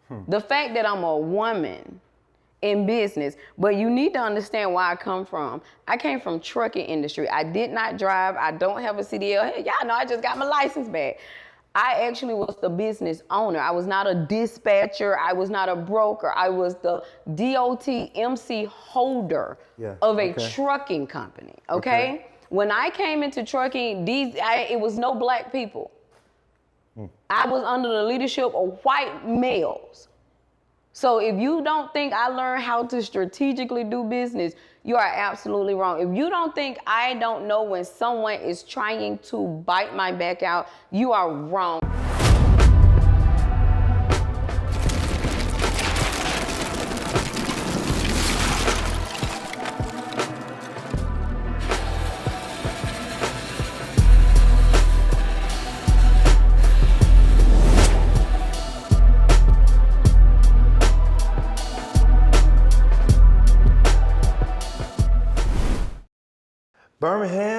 The fact that I'm a woman in business, but you need to understand where I come from. I came from trucking industry. I did not drive. I don't have a CDL. Hey, y'all know I just got my license back. I actually was the business owner. I was not a dispatcher. I was not a broker. I was the DOT MC holder of a trucking company, okay? When I came into trucking, it was no black people. I was under the leadership of white males. So if you don't think I learned how to strategically do business, you are absolutely wrong. If you don't think I don't know when someone is trying to bite my back out, you are wrong.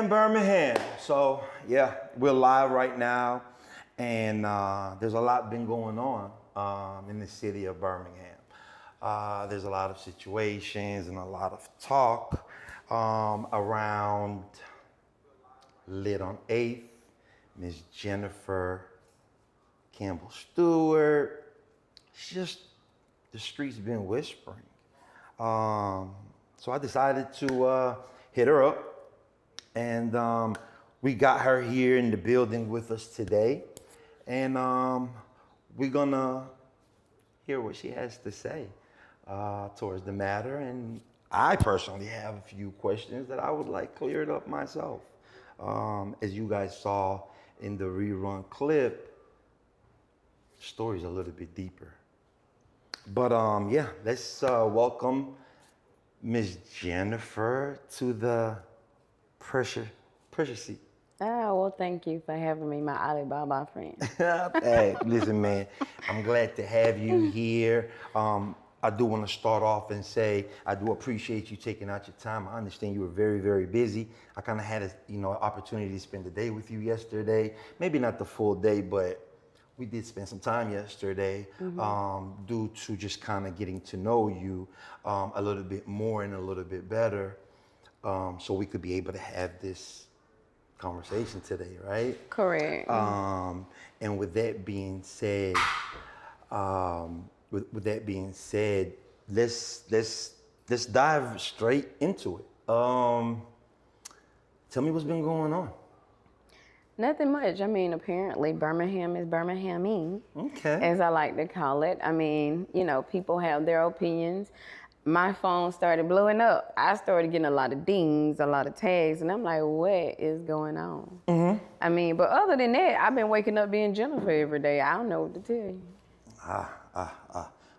Birmingham. So yeah, we're live right now, and there's a lot been going on in the city of Birmingham. There's a lot of situations and a lot of talk around Lit on 8th, Miss Jennifer Campbell Stewart. It's just the streets been whispering. So I decided to hit her up. And we got her here in the building with us today. And we're gonna hear what she has to say towards the matter. And I personally have a few questions that I would like cleared up myself. As you guys saw in the rerun clip, the story's a little bit deeper. But yeah, let's welcome Miss Jennifer to the pressure seat. Oh, well, thank you for having me, my Alibaba friend. Hey, listen, man, I'm glad to have you here. I do want to start off and say I do appreciate you taking out your time. I understand you were very, very busy. I kind of had an opportunity to spend the day with you yesterday. Maybe not the full day, but we did spend some time yesterday due to just kind of getting to know you a little bit more and a little bit better. So we could be able to have this conversation today, right? Correct. And with that being said, let's dive straight into it. Tell me what's been going on. Nothing much. I mean, apparently Birmingham is Birminghaming, Okay. as I like to call it. I mean, people have their opinions. My phone started blowing up. I started getting a lot of dings, a lot of tags, and I'm like, what is going on? Mm-hmm. I mean, but other than that, I've been waking up being Jennifer every day. I don't know what to tell you.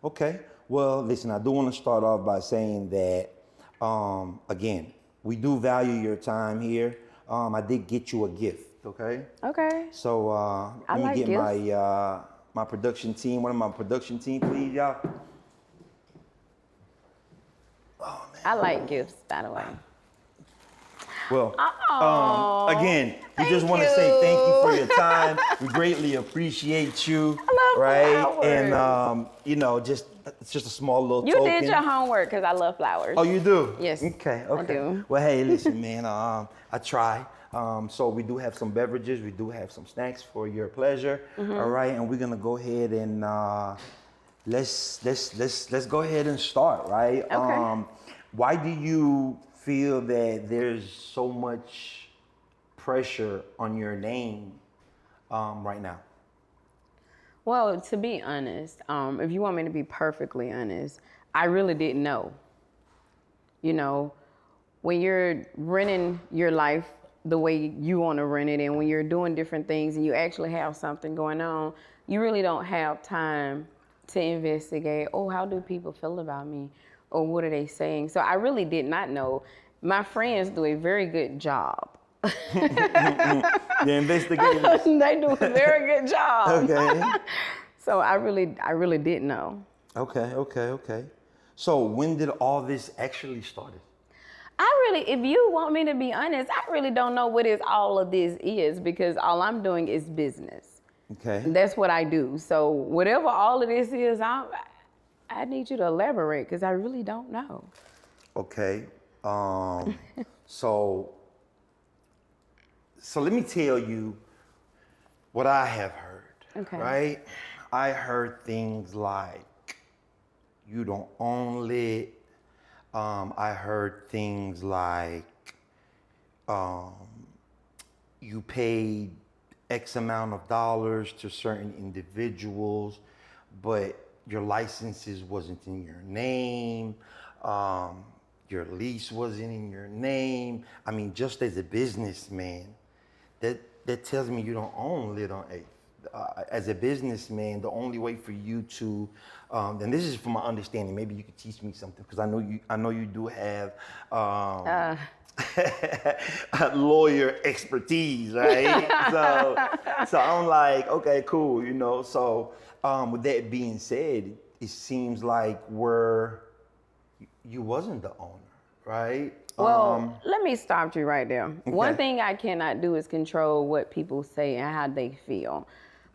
Okay. Well, listen, I do want to start off by saying that, again, we do value your time here. I did get you a gift, okay? Okay. So let me get gifts. my production team, one of my production team, please, y'all. Oh, man. I like gifts, by the way. Well, again, we just want to say thank you for your time. We greatly appreciate you. I love flowers. And it's just a small little You token. did your homework because I love flowers. Oh, you do? Yes. Okay. I do. Well, hey, listen, man. I try. So we do have some beverages. We do have some snacks for your pleasure. Mm-hmm. All right, and we're gonna go ahead and let's go ahead and start. Right. Okay. Why do you feel that there's so much pressure on your name right now? Well, to be honest, if you want me to be perfectly honest, I really didn't know. When you're renting your life the way you want to rent it, and when you're doing different things and you actually have something going on, you really don't have time to investigate, how do people feel about me? Or what are they saying? So I really did not know. My friends do a very good job. The investigators. They do a very good job. Okay. So I really didn't know. Okay. So when did all this actually started? If you want me to be honest, I really don't know what all of this is, because all I'm doing is business. Okay. That's what I do. So whatever all of this is, I need you to elaborate because I really don't know. Okay. So let me tell you what I have heard. Okay. Right? I heard things like you don't own it. I heard things like you paid X amount of dollars to certain individuals, but your licenses wasn't in your name. Your lease wasn't in your name. I mean, just as a businessman, that tells me you don't own Lit on 8th. As a businessman, the only way for you to, and this is from my understanding, maybe you could teach me something because I know you do have lawyer expertise, right? so I'm like, okay, cool, you know. So with that being said, it seems like you wasn't the owner, right? Well, let me stop you right there. Okay. One thing I cannot do is control what people say and how they feel.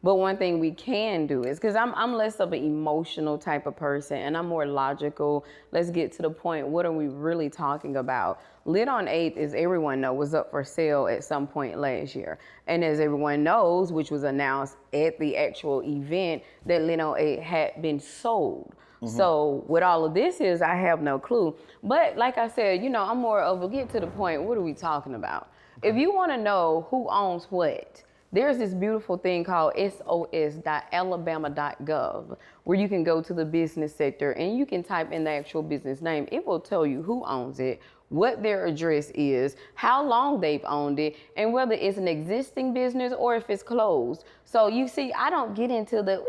But one thing we can do is, because I'm less of an emotional type of person and I'm more logical. Let's get to the point. What are we really talking about? Lit on 8th, as everyone knows, was up for sale at some point last year. And as everyone knows, which was announced at the actual event, that Lit on 8th had been sold. Mm-hmm. So what all of this is, I have no clue. But like I said, you know, I'm more of a get to the point. What are we talking about? Okay. If you want to know who owns what, there's this beautiful thing called sos.alabama.gov where you can go to the business sector and you can type in the actual business name. It will tell you who owns it, what their address is, how long they've owned it, and whether it's an existing business or if it's closed. So you see, I don't get into the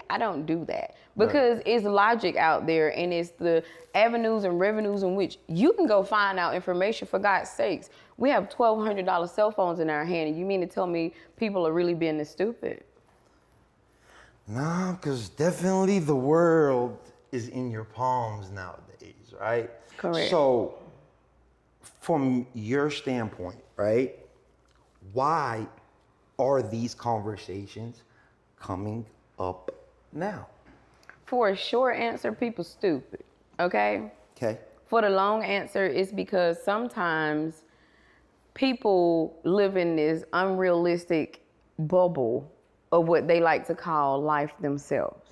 I don't do that because right. It's logic out there and it's the avenues and revenues in which you can go find out information. For God's sakes, we have $1,200 cell phones in our hand and you mean to tell me people are really being this stupid? No, because definitely the world is in your palms nowadays, right? Correct. So from your standpoint, right, why are these conversations coming up now? For a short answer, people stupid, okay? Okay. For the long answer, it's because sometimes people live in this unrealistic bubble of what they like to call life themselves.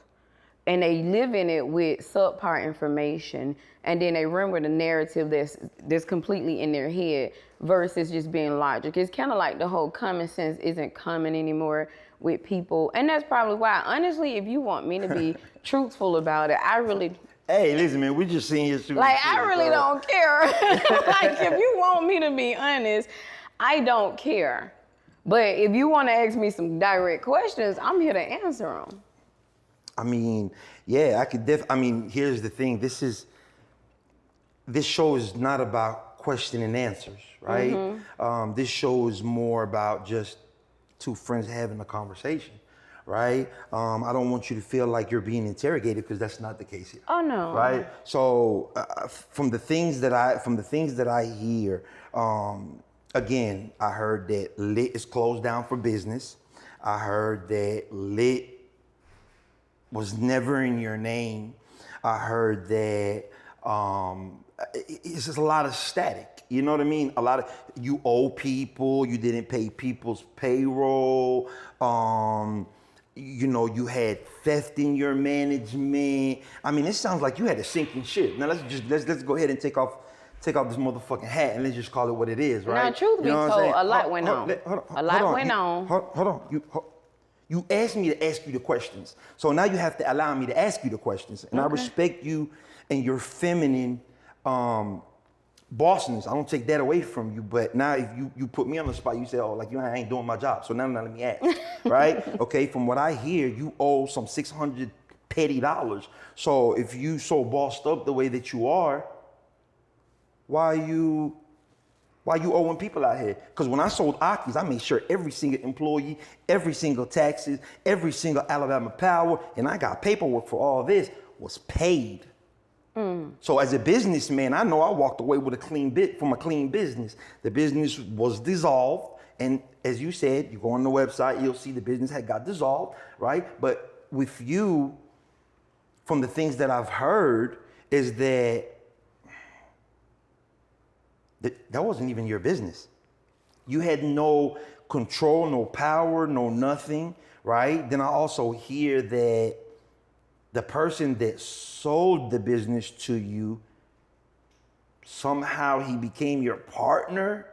And they live in it with subpar information, and then they remember the narrative that's completely in their head versus just being logic. It's kind of like the whole common sense isn't common anymore with people. And that's probably why, honestly, if you want me to be truthful about it, I really... Hey, listen, man, we just seen you shooting. Like, I really don't care. Like, if you want me to be honest, I don't care. But if you want to ask me some direct questions, I'm here to answer them. I mean, yeah, I could I mean, here's the thing. This show is not about question and answers, right? Mm-hmm. This show is more about just two friends having a conversation, right? I don't want you to feel like you're being interrogated because that's not the case here. Oh no. Right? So from the things that I hear, again, I heard that Lit is closed down for business. I heard that Lit was never in your name. I heard that it's just a lot of static. You know what I mean? A lot of you owe people. You didn't pay people's payroll. You know, you had theft in your management. I mean, it sounds like you had a sinking ship. Now let's go ahead and take off this motherfucking hat and let's just call it what it is, right? Now, truth be told, a lot went on. A lot went on. Hold on. You asked me to ask you the questions. So now you have to allow me to ask you the questions. And okay. I respect you and your feminine bossiness. I don't take that away from you. But now if you put me on the spot, you say, oh, like, I ain't doing my job. So now let me ask, right? Okay, from what I hear, you owe some $600 petty. So if you so bossed up the way that you are, why you owing people out here? Because when I sold Aki's, I made sure every single employee, every single taxes, every single Alabama Power, and I got paperwork for all this, was paid. So as a businessman, I know I walked away with from a clean business. The business was dissolved, And as you said, you go on the website, you'll see the business had got dissolved, right? But with you, from the things that I've heard, is that that wasn't even your business. You had no control, no power, no nothing, right? Then I also hear that the person that sold the business to you, somehow he became your partner.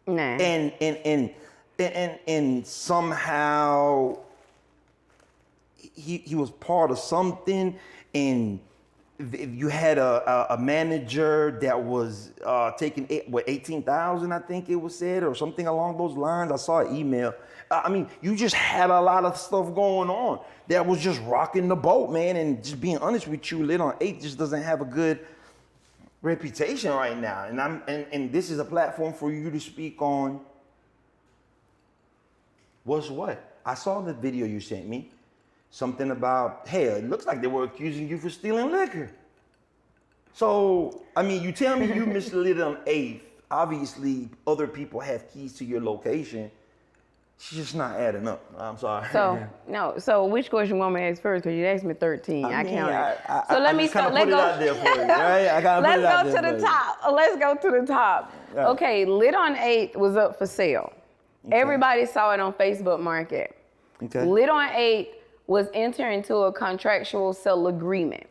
Nah. And somehow he was part of something, and you had a manager that was taking 18,000, I think it was said, or something along those lines. I saw an email. I mean, you just had a lot of stuff going on that was just rocking the boat, man. And just being honest with you, Lit on 8 just doesn't have a good reputation right now. And this is a platform for you to speak on what's what. I saw the video you sent me. Something about, hey, it looks like they were accusing you for stealing liquor. So, I mean, you tell me you misled on 8th. Obviously, other people have keys to your location. She's just not adding up. I'm sorry. So which question you want me to ask first? Because you asked me 13. I counted. So let me start. Let's go. Out there for you, right? I gotta let's put it out go there to the top. Let's go to the top. Right. Okay, Lit on 8 was up for sale. Okay. Everybody saw it on Facebook Market. Okay. Lit on 8 was entering into a contractual sale agreement.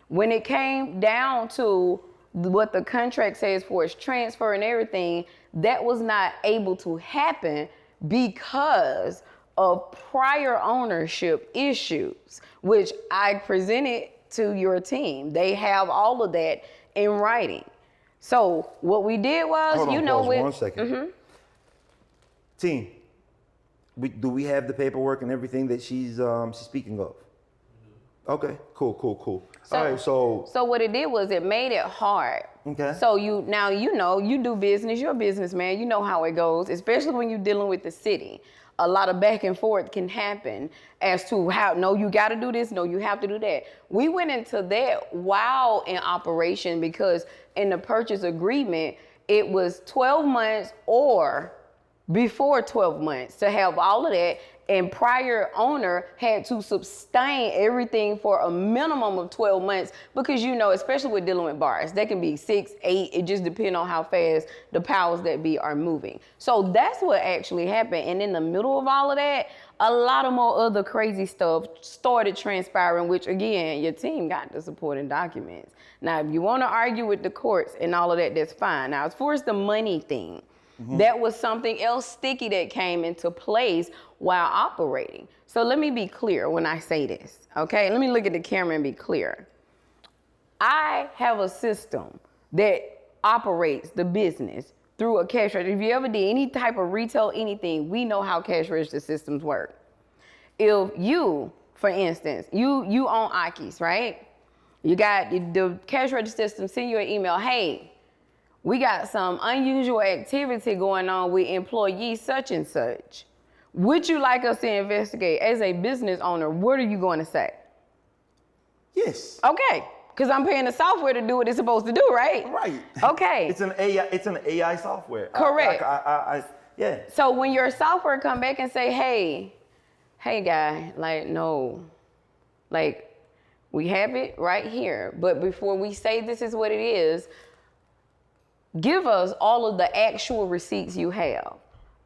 When it came down to what the contract says for its transfer and everything, that was not able to happen because of prior ownership issues, which I presented to your team. They have all of that in writing. So what we did was, pause 1 second. Mm-hmm. Team, do we have the paperwork and everything that she's speaking of? Okay, cool. All right, so what it did was it made it hard. Okay. So you do business, you're a businessman, you know how it goes, especially when you're dealing with the city. A lot of back and forth can happen as to how, no, you got to do this, no, you have to do that. We went into that while in operation because in the purchase agreement, it was 12 months or before 12 months to have all of that, and prior owner had to sustain everything for a minimum of 12 months because, especially with dealing with bars, they can be 6, 8, it just depends on how fast the powers that be are moving. So that's what actually happened. And in the middle of all of that, a lot of more other crazy stuff started transpiring, which again, your team got the supporting documents. Now, if you want to argue with the courts and all of that, that's fine. Now, as far as the money thing, that was something else sticky that came into place while operating. So let me be clear when I say this, okay? Let me look at the camera and be clear. I have a system that operates the business through a cash register. If you ever did any type of retail, anything, we know how cash register systems work. If you, for instance, you own Aki's, right? You got the cash register system, send you an email, hey, we got some unusual activity going on with employee such and such. Would you like us to investigate? As a business owner, what are you going to say? Yes. Okay, because I'm paying the software to do what it's supposed to do, right? Right. Okay. It's an AI software. Correct. Yeah. So when your software come back and say, hey guy, we have it right here, but before we say this is what it is, give us all of the actual receipts you have.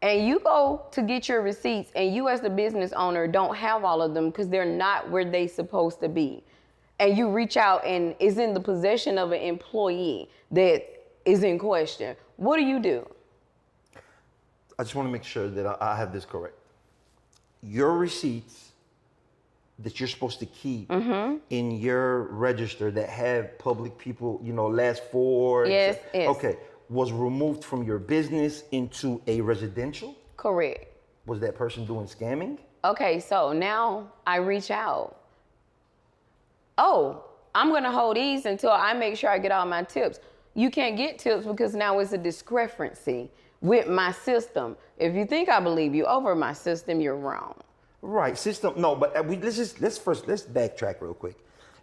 And you go to get your receipts and you as the business owner don't have all of them because they're not where they supposed to be. And you reach out and is in the possession of an employee that is in question. What do? I just want to make sure that I have this correct. Your receipts that you're supposed to keep in your register that have public people, last 4. Yes. Okay. Was removed from your business into a residential? Correct. Was that person doing scamming? Okay, so now I reach out. Oh, I'm going to hold these until I make sure I get all my tips. You can't get tips because now it's a discrepancy with my system. If you think I believe you over my system, you're wrong. Right, system. No, but let's backtrack real quick.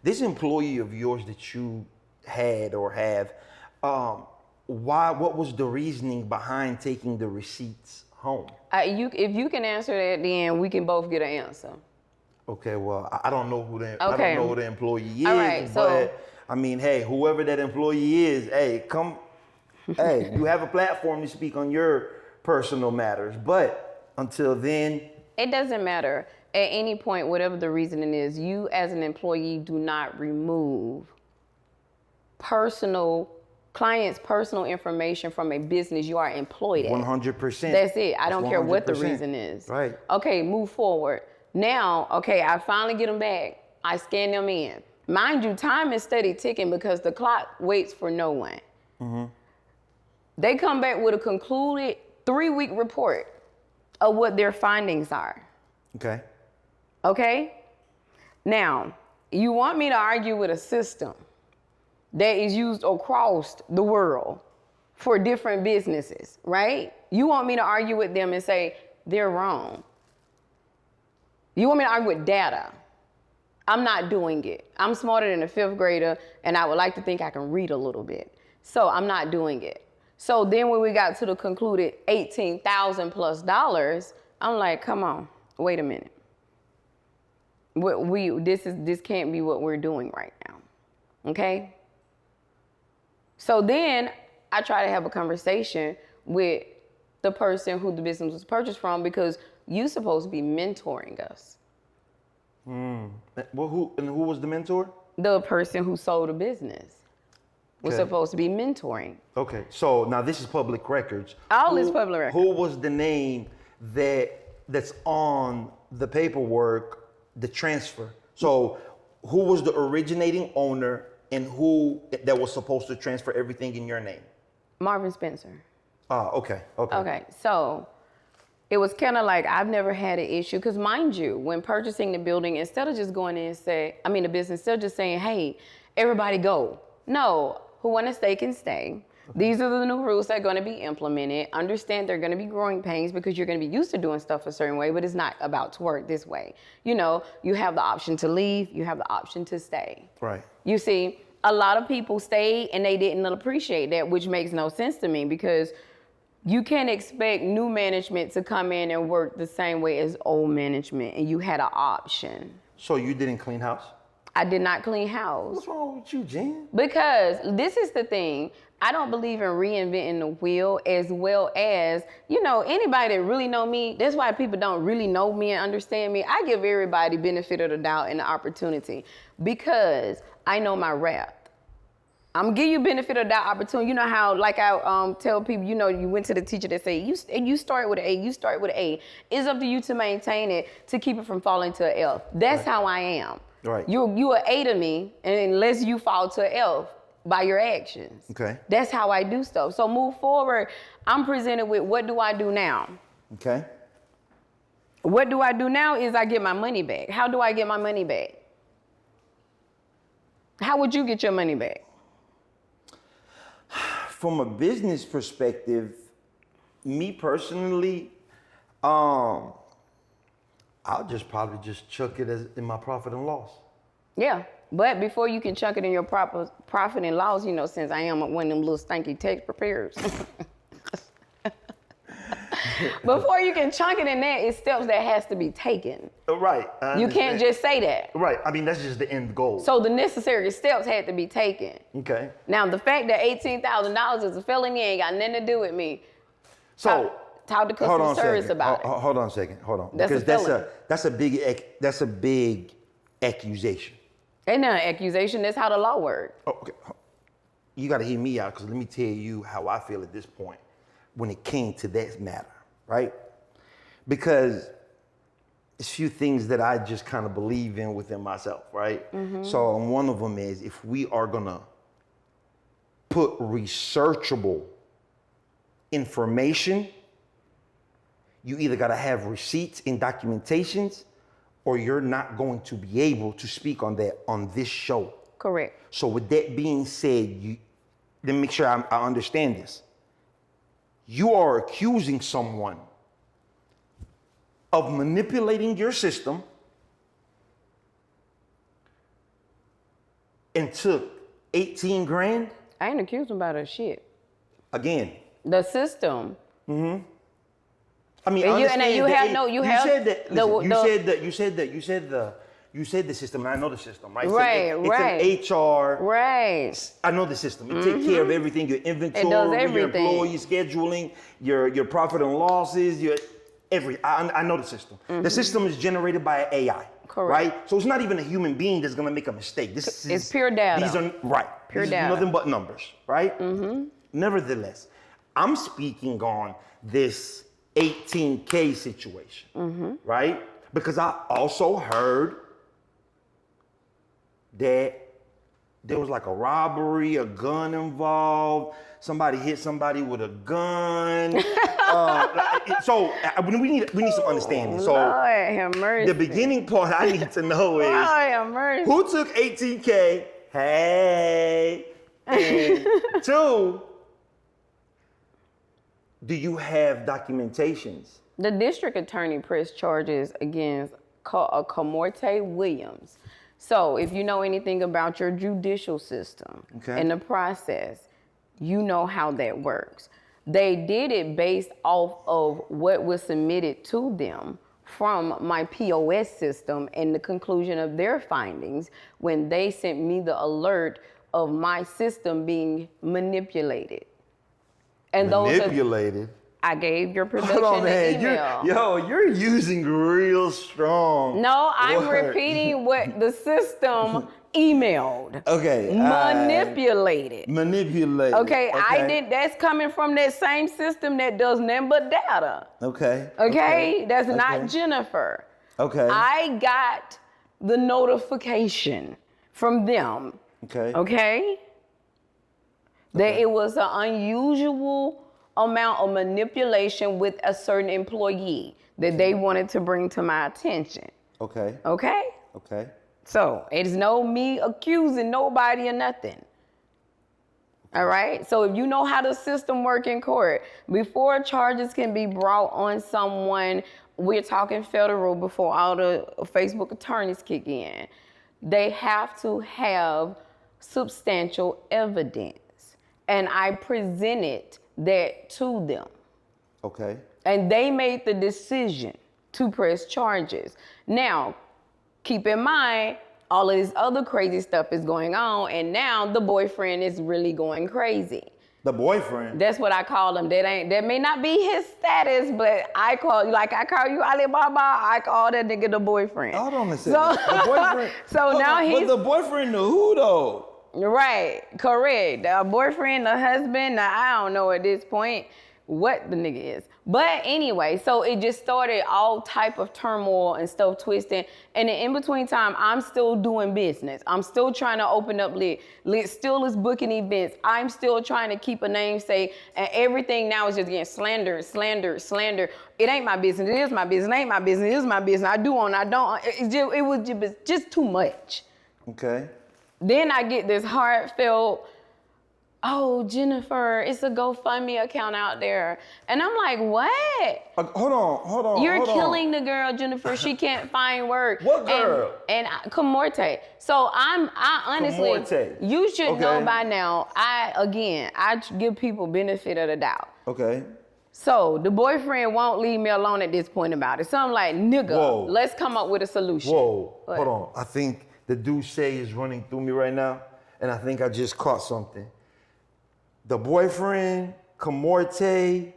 This employee of yours that you had or have, what was the reasoning behind taking the receipts home. If you can answer that, then we can both get an answer. Okay, well, I don't know who I Okay. don't know who the employee is, All right, so- but I mean, hey, whoever that employee is, hey, come, hey, you have a platform to speak on your personal matters, but until then, It doesn't matter. At any point, whatever the reasoning is, you as an employee do not remove clients' personal information from a business you are employed at. 100%. That's it. I don't care what the 100%. reason is. Right. Okay, move forward. Now, okay, I finally get them back. I scan them in. Mind you, time is steady ticking because the clock waits for no one. Mm-hmm. They come back with a concluded 3-week report of what their findings are. Okay. Okay? Now, you want me to argue with a system that is used across the world for different businesses, right? You want me to argue with them and say they're wrong. You want me to argue with data. I'm not doing it. I'm smarter than a 5th grader, and I would like to think I can read a little bit. So I'm not doing it. So then when we got to the concluded $18,000+, I'm like, come on, wait a minute. This can't be what we're doing right now, okay? So then I try to have a conversation with the person who the business was purchased from because you're supposed to be mentoring us. Well, who was the mentor? The person who sold the business was supposed to be mentoring. Okay, so now this is public records. All is public record. Who was the name that's on the paperwork, the transfer? So who was the originating owner and who that was supposed to transfer everything in your name? Marvin Spencer. Okay. Okay, so it was kind of like I've never had an issue because mind you, when purchasing the building, instead of just going in and the business, still just saying, hey, everybody go. No, who want to stay can stay. These are the new rules that are going to be implemented. Understand there are going to be growing pains because you're going to be used to doing stuff a certain way, but it's not about to work this way. You know, you have the option to leave. You have the option to stay. Right. You see, a lot of people stayed and they didn't appreciate that, which makes no sense to me because you can't expect new management to come in and work the same way as old management, and you had an option. So you didn't clean house? I did not clean house. What's wrong with you, Jen? Because this is the thing. I don't believe in reinventing the wheel, as well as, anybody that really know me, that's why people don't really know me and understand me. I give everybody benefit of the doubt and the opportunity because I know my rap. I'm gonna give you benefit of that opportunity. You know how, like I tell people, you went to the teacher that say, you start with an A, you start with an A. It's up to you to maintain it, to keep it from falling to an F. That's how I am. Right. You an A to me, and unless you fall to an F by your actions. Okay. That's how I do stuff. So move forward, I'm presented with what do I do now? Okay. What do I do now is I get my money back. How do I get my money back? How would you get your money back? From a business perspective, me personally, I'll probably chuck it as in my profit and loss. Yeah, but before you can chunk it in your profit and loss, since I am one of them little stinky tax preparers. Before you can chunk it in that, it's steps that has to be taken. Right. You can't just say that. Right. I mean, that's just the end goal. So the necessary steps had to be taken. Okay. Now, the fact that $18,000 is a felony ain't got nothing to do with me. So talk to customer service about it. Hold on a second. Hold on. That's because that's a big accusation. Ain't not an accusation. That's how the law works. Oh, okay. You got to hear me out because let me tell you how I feel at this point when it came to that matter, right? Because it's a few things that I just kind of believe in within myself, right? Mm-hmm. So one of them is if we are gonna put researchable information, you either gotta have receipts and documentations or you're not going to be able to speak on that on this show. Correct. So with that being said, let me make sure I understand this. You are accusing someone of manipulating your system and took 18 grand? I ain't accusing about her shit. Again. The system I mean, And I you- understand and you the have A- no- you you have said that. the- Listen, the- you said the system, and I know the system, right? Right, right. It's an HR. Right. I know the system. It takes care of everything: your inventory, your everything. employee scheduling, your profit and losses, I know the system. The system is generated by AI. Correct. Right? So it's not even a human being that's gonna make a mistake. It's pure data. These are right. Pure these data. Are nothing but numbers, right? Nevertheless, I'm speaking on this 18K situation, right? Because I also heard that there was like a robbery, a gun involved. Somebody hit somebody with a gun. So we need some understanding. So Lord have mercy. the beginning part I need to know is Lord have mercy. who took 18K? Hey, and 2, do you have documentations? The district attorney pressed charges against Kamorte Williams. So if you know anything about your judicial system and the process, you know how that works. They did it based off of what was submitted to them from my POS system and the conclusion of their findings when they sent me the alert of my system being manipulated. And Manipulated? I gave your production Hold on, an man. email. You're using real strong. No, I'm words. repeating what the system emailed. Okay. Manipulated. Manipulated. Okay, I did. That's coming from that same system that does nothing but data. Okay. Okay, that's not Jennifer. Okay. I got the notification from them. Okay. Okay. That it was an unusual amount of manipulation with a certain employee that they wanted to bring to my attention. Okay. Okay? Okay. So it's no me accusing nobody or nothing. All right? So if you know how the system work in court, before charges can be brought on someone, we're talking federal before all the Facebook attorneys kick in, they have to have substantial evidence. And I presented that to them. Okay. And they made the decision to press charges. Now, keep in mind, all of this other crazy stuff is going on, and now the boyfriend is really going crazy. The boyfriend? That's what I call him. That may not be his status, but I call you Alibaba, I call that nigga the boyfriend. Hold on a second. The boyfriend. So now he's. But the boyfriend knew who though? Right, correct. The boyfriend, the husband, I don't know at this point what the nigga is. But anyway, so it just started all type of turmoil and stuff twisting. And in between time, I'm still doing business. I'm still trying to open up Lit. Lit still is booking events. I'm still trying to keep a namesake. And everything now is just getting slander. It ain't my business. It is my business. It ain't my business. It is my business. I do on, I don't. It was just too much. Okay. Then I get this heartfelt, oh, Jennifer, it's a GoFundMe account out there. And I'm like, what? Hold on. You're killing the girl, Jennifer. She can't find work. What girl? And Kamorte. So I honestly, Kamorte. You should know Okay. by now, I give people benefit of the doubt. Okay. So the boyfriend won't leave me alone at this point about it. So I'm like, nigga, Whoa. let's come up with a solution. Whoa. What? Hold on. I think the douche is running through me right now, and I think I just caught something. The boyfriend, Kamorte,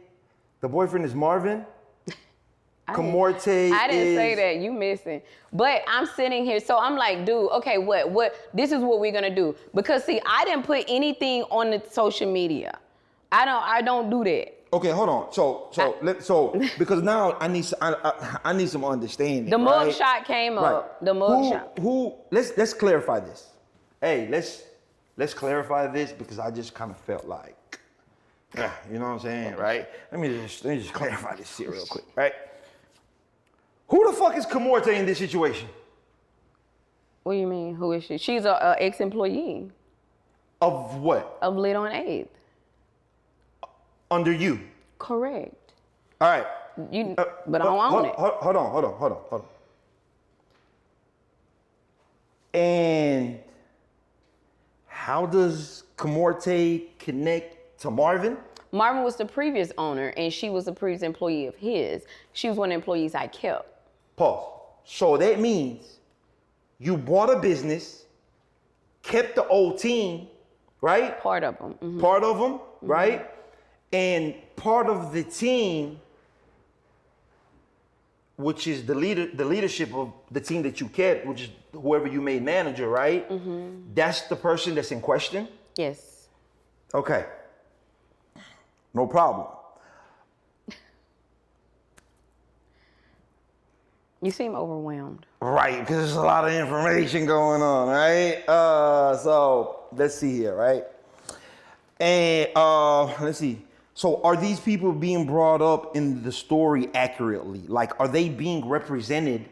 the boyfriend is Marvin? Kamorte I didn't say that. You missing. But I'm sitting here, so I'm like, dude, okay, what? This is what we're gonna do. Because see, I didn't put anything on the social media. I don't do that. Okay, hold on. So because now I need some understanding. The mug right? shot came up. Right. The mug shot. Let's clarify this. Hey, let's clarify this because I just kind of felt like, you know what I'm saying, right? Let me just clarify this shit real quick, right? Who the fuck is Kamorte in this situation? What do you mean? Who is she? She's a ex-employee Of what? of Lit on 8th. Under you. Correct. All right. But I don't own it. Hold on. And how does Kamorte connect to Marvin? Marvin was the previous owner, and she was the previous employee of his. She was one of the employees I kept. Pause. So that means you bought a business, kept the old team, right? Part of them. Mm-hmm. Part of them, right? And part of the team, which is the leadership of the team that you kept, which is whoever you made manager, right? That's the person that's in question? Yes. Okay. No problem. You seem overwhelmed. Right, because there's a lot of information going on, right? So let's see here, right? And let's see. So are these people being brought up in the story accurately? Like, are they being represented?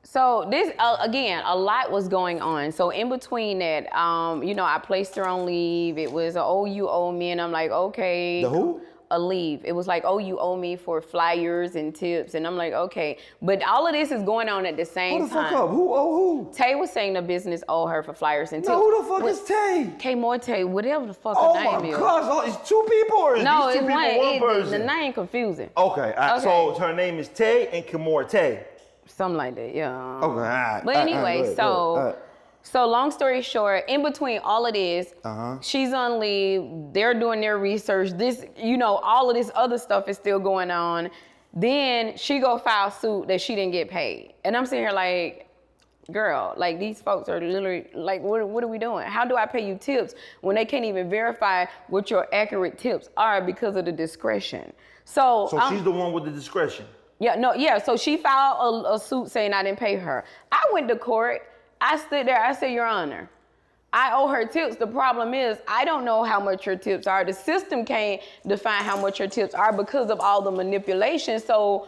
So this, again, a lot was going on. So in between that, I placed her on leave. It was, you owe me. And I'm like, okay. The who? A leave. It was like, you owe me for flyers and tips. And I'm like, okay. But all of this is going on at the same time. Hold the fuck up. Who owe who? Tay was saying the business owed her for flyers and tips. No, who the fuck is Tay? K Morte, whatever the fuck her name is. Oh my gosh, it's two people or is No, these two people one person? The name confusing. Okay, so her name is Tay and Kimor Tay. Something like that, yeah. Okay, all right. But anyway, so long story short, in between all of this, she's on leave, they're doing their research, this, all of this other stuff is still going on. Then she go file suit that she didn't get paid. And I'm sitting here like, girl, like these folks are literally like, what are we doing? How do I pay you tips when they can't even verify what your accurate tips are because of the discretion? So she's the one with the discretion. So she filed a suit saying I didn't pay her. I went to court. I stood there. I said, Your Honor, I owe her tips. The problem is I don't know how much her tips are. The system can't define how much her tips are because of all the manipulation. So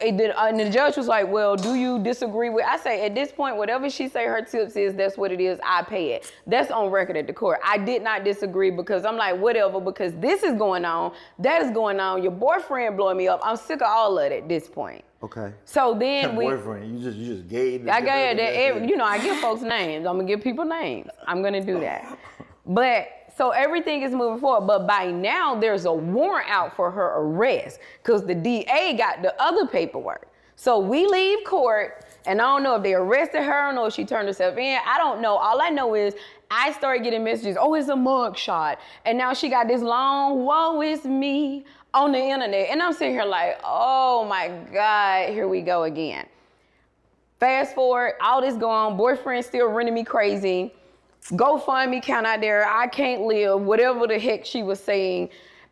and the judge was like, well, do you disagree with? I say, at this point, whatever she say her tips is, that's what it is. I pay it. That's on record at the court. I did not disagree because I'm like, whatever, because this is going on. That is going on. Your boyfriend blowing me up. I'm sick of all of it at this point. Okay. So then boyfriend, you just gave. I gave that. I give folks names. I'm gonna give people names. I'm gonna do that. But so everything is moving forward. But by now there's a warrant out for her arrest because the DA got the other paperwork. So we leave court, and I don't know if they arrested her. I don't know if she turned herself in. I don't know. All I know is I started getting messages. Oh, it's a mug shot, and now she got this long "woe is me" on the internet, and I'm sitting here like, oh my God, here we go again. Fast forward, all this going on, boyfriend still running me crazy. GoFundMe count out there, I can't live, whatever the heck she was saying.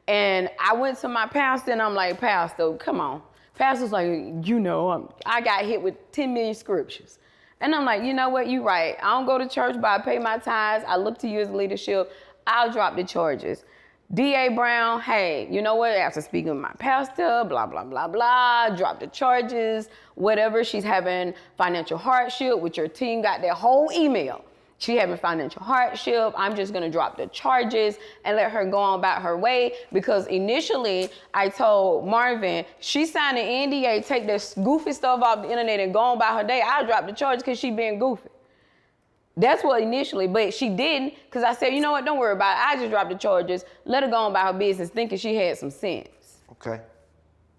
And I went to my pastor and I'm like, Pastor, come on. Pastor's like, I got hit with 10 million scriptures. And I'm like, you know what, you right. I don't go to church, but I pay my tithes. I look to you as leadership. I'll drop the charges. D.A. Brown, hey, you know what? After speaking with my pastor, blah, blah, blah, blah, drop the charges, whatever. She's having financial hardship, which your team got that whole email. She having financial hardship. I'm just going to drop the charges and let her go on about her way. Because initially, I told Marvin, she signed an NDA, take this goofy stuff off the internet and go on about her day. I'll drop the charges because she being goofy. That's what initially, but she didn't, because I said, you know what, don't worry about it. I just dropped the charges, let her go on about her business, thinking she had some sense. Okay.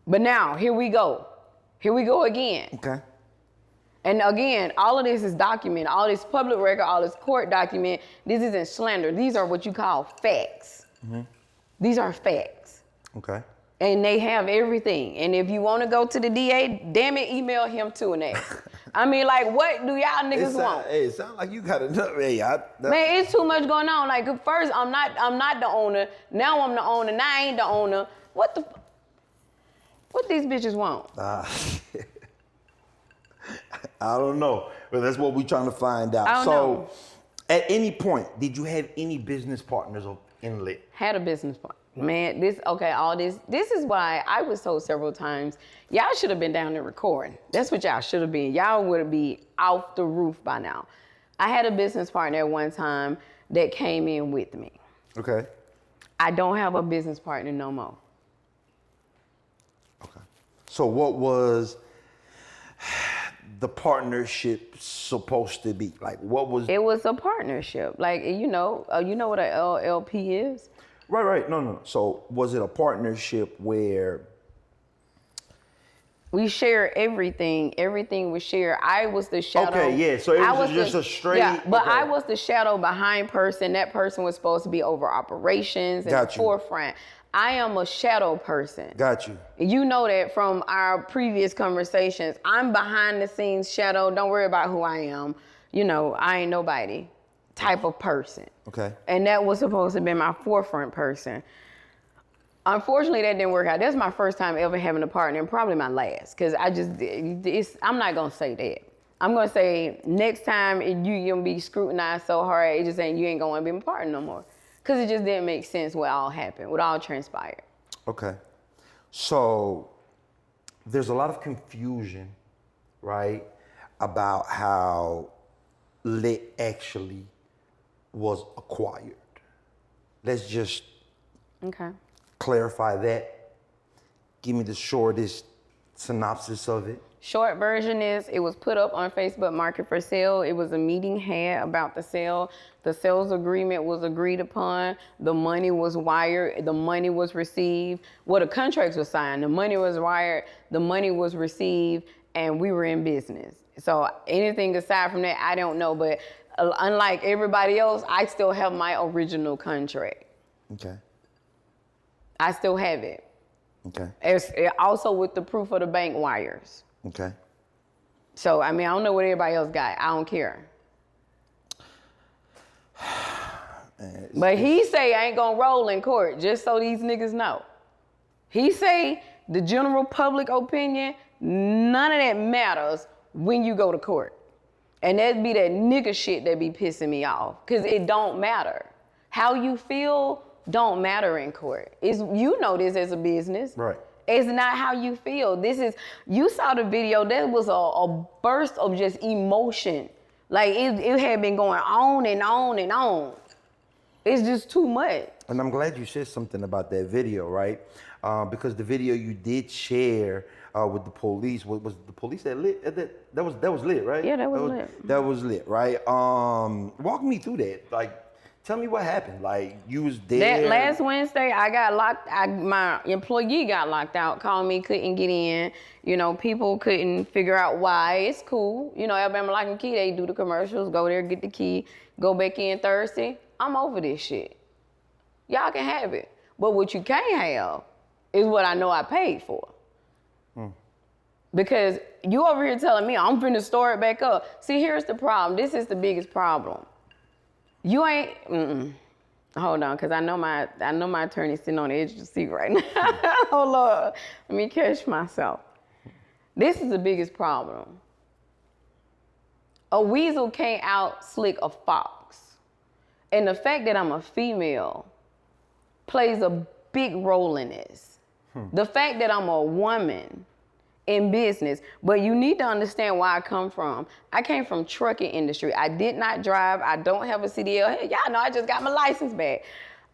But now, here we go. Here we go again. Okay. And again, all of this is documented, all this public record, all this court document. This isn't slander. These are what you call facts. Mm-hmm. These are facts. Okay. And they have everything. And if you want to go to the DA, damn it, email him too and ask. I mean, like, what do y'all niggas want? Hey, it sounds like you got enough. Hey, man, it's too much going on. Like, first, I'm not the owner. Now I'm the owner. Now I ain't the owner. What these bitches want? I don't know. But that's what we're trying to find out. I don't know. At any point, did you have any business partners in Lit? Had a business partner. Man, this is why I was told several times, y'all should have been down there recording. That's what y'all should have been. Y'all would be off the roof by now. I had a business partner at one time that came in with me. Okay. I don't have a business partner no more. Okay. So what was the partnership supposed to be? Like, what was... It was a partnership. Like, you know what an LLP is? Right. No. So was it a partnership where? We share everything. Everything was shared. I was the shadow. Okay, yeah. So it I was just a straight. Yeah, but okay. I was the shadow behind person. That person was supposed to be over operations and the forefront. I am a shadow person. Got you. You know that from our previous conversations. I'm behind the scenes shadow. Don't worry about who I am. You know, I ain't nobody type of person. Okay. And that was supposed to be my forefront person. Unfortunately, that didn't work out. That's my first time ever having a partner, and probably my last. Cause I'm not gonna say that. I'm gonna say next time you're gonna be scrutinized so hard, it just ain't, you ain't gonna be my partner no more. Cause it just didn't make sense what all happened, what all transpired. Okay. So there's a lot of confusion, right, about how Lit actually was acquired. Let's just clarify that. Give me the shortest synopsis of it. Short version is it was put up on Facebook Market for sale. It was a meeting had about the sale. The sales agreement was agreed upon. The money was wired. The money was received. Well, the contracts were signed. The money was wired. The money was received, and we were in business. So anything aside from that, I don't know. But unlike everybody else, I still have my original contract. Okay. I still have it. Okay. It's also with the proof of the bank wires. Okay. So, I mean, I don't know what everybody else got. I don't care. But he say I ain't gonna roll in court, just so these niggas know. He say the general public opinion, none of that matters when you go to court. And that be that nigga shit that be pissing me off. Cause it don't matter. How you feel don't matter in court. You know this as a business. Right. It's not how you feel. You saw the video, that was a burst of just emotion. Like it had been going on and on and on. It's just too much. And I'm glad you said something about that video, right? Because the video you did share with the police, was the police that lit? That was lit, right? Yeah, that was lit. That was lit, right? Walk me through that. Like, tell me what happened. Like, you was there. That last Wednesday, I got locked. My employee got locked out, called me, couldn't get in. You know, people couldn't figure out why. It's cool. You know, Alabama Lock and Key, they do the commercials, go there, get the key, go back in Thursday. I'm over this shit. Y'all can have it. But what you can't have is what I know I paid for. Because you over here telling me I'm finna store it back up. See, here's the problem. This is the biggest problem. You ain't, hold on, because I know my attorney's sitting on the edge of the seat right now. Hold on, let me catch myself. This is the biggest problem. A weasel can't out-slick a fox. And the fact that I'm a female plays a big role in this. The fact that I'm a woman in business, but you need to understand where I come from. I came from trucking industry. I did not drive. I don't have a CDL. Hey, y'all know I just got my license back.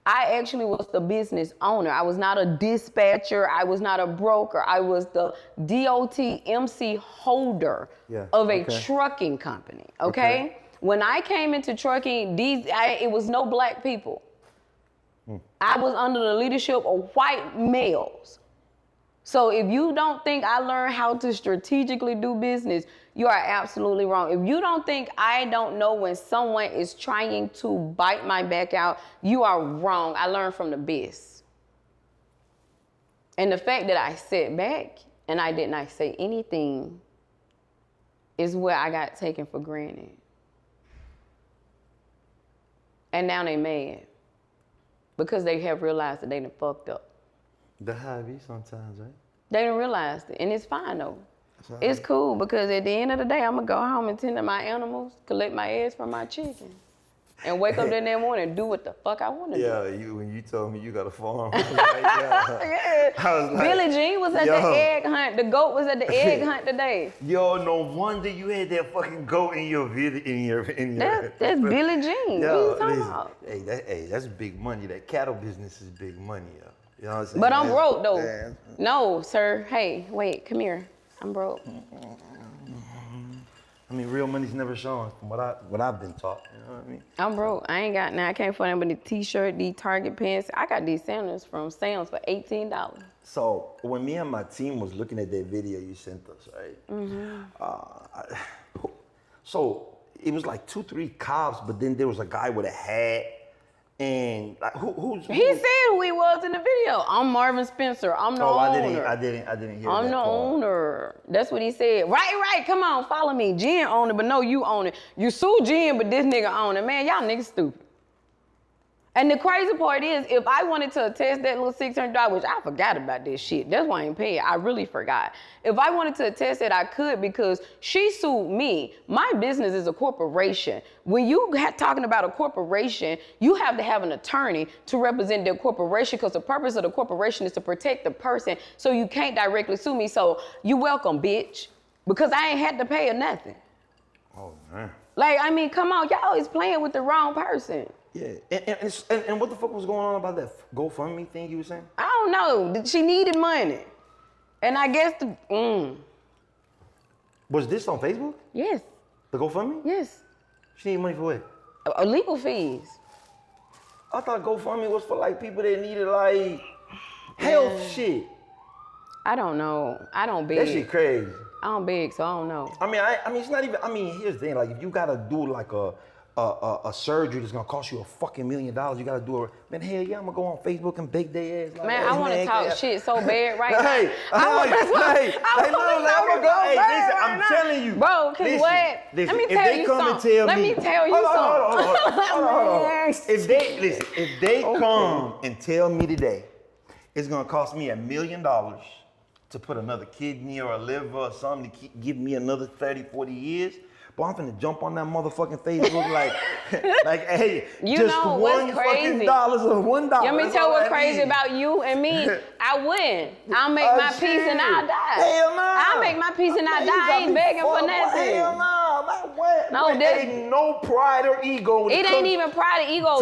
I actually was the business owner. I was not a dispatcher. I was not a broker. I was the DOT MC holder of a trucking company, okay? When I came into trucking, it was no black people. I was under the leadership of white males. So if you don't think I learned how to strategically do business, you are absolutely wrong. If you don't think I don't know when someone is trying to bite my back out, you are wrong. I learned from the best. And the fact that I sat back and I did not say anything is where I got taken for granted. And now they mad because they have realized that they done fucked up. That's how it be sometimes, right? They done realized it, and it's fine though. It's cool because at the end of the day, I'm gonna go home and tend to my animals, collect my eggs from my chicken, and wake up that morning and do what the fuck I want to do. Yeah, when you told me you got a farm, I was like, yeah. I was like, Billie Jean was at the egg hunt. The goat was at the egg hunt today. Yo, no wonder you had that fucking goat in your video. That's Billie Jean. Yo, what are you talking about? Hey, that's big money. That cattle business is big money, yo. You know what I'm saying? But I'm broke though. Damn. No, sir. Hey, wait, come here. I'm broke. I mean, real money's never shown from what I've been taught. You know what I mean? I'm broke. I ain't got now. I can't find but the t-shirt, these Target pants. I got these sandals from Sam's for $18. So when me and my team was looking at that video you sent us, right? So it was like 2-3 cops, but then there was a guy with a hat. And like, who's He said who he was in the video. I'm Marvin Spencer. I'm the owner. I didn't hear I'm that the part. owner. That's what he said. Right. Come on, follow me. Jen own it, but no, you own it. You sue Jen, but this nigga own it. Man, y'all niggas stupid. And the crazy part is, if I wanted to attest that little $600, which I forgot about this shit. That's why I ain't paying. I really forgot. If I wanted to attest it, I could, because she sued me. My business is a corporation. When you talking about a corporation, you have to have an attorney to represent their corporation, because the purpose of the corporation is to protect the person, so you can't directly sue me. So you welcome, bitch, because I ain't had to pay her nothing. Oh, man. Like, I mean, come on, y'all always playing with the wrong person. Yeah, and what the fuck was going on about that GoFundMe thing you were saying? I don't know. She needed money. And I guess Was this on Facebook? Yes. The GoFundMe? Yes. She needed money for what? Legal fees. I thought GoFundMe was for like people that needed like health shit. I don't know. I don't beg. That shit crazy. I don't beg, so I don't know. I mean, it's not even. I mean, here's the thing. Like, if you gotta do like a surgery that's gonna cost you $1 million, you gotta do it. Man, hell yeah, I'm gonna go on Facebook and bake their ass. Like, Man, I want to talk shit so bad right hey, now. I'm telling you. Bro, cause what? Listen, Let me if tell they you come something. and tell Let me tell you something. Hold on. If they come and tell me today, it's gonna cost me $1 million to put another kidney or a liver or something to give me another 30, 40 years. But I'm finna jump on that motherfucking Facebook like, hey, You just know one what's crazy? fucking $1 or $1. Let me tell you what's crazy about you and me. I win. I'll make my peace and I'll die. Hell no. I'll make my peace and I'll die. I ain't begging for nothing. Hell no. Like what? No, that ain't no pride or ego. When it ain't even pride or ego.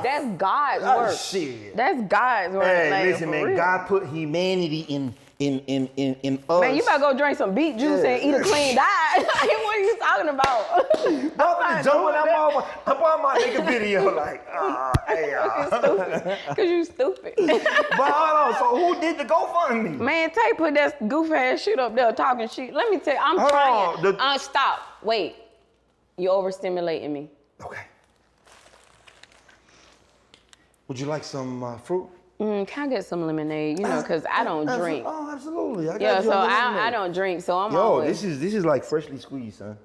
That's God's work. Shit. That's God's work. Hey, like, listen, man. real. God put humanity in us. Man, you better go drink some beet juice and eat a clean diet. What are you talking about? I'm jumping up my nigga video like, hey, Cause you stupid. But hold on, so who did the GoFundMe? Man, Tay put that goof ass shit up there talking shit. Let me tell you, I'm Hold trying. on, Stop. Wait. You're overstimulating me. Okay. Would you like some fruit? Can I get some lemonade? You know, cause I don't drink. Oh, absolutely. I don't drink, so I'm Yo, always. this is like freshly squeezed, son.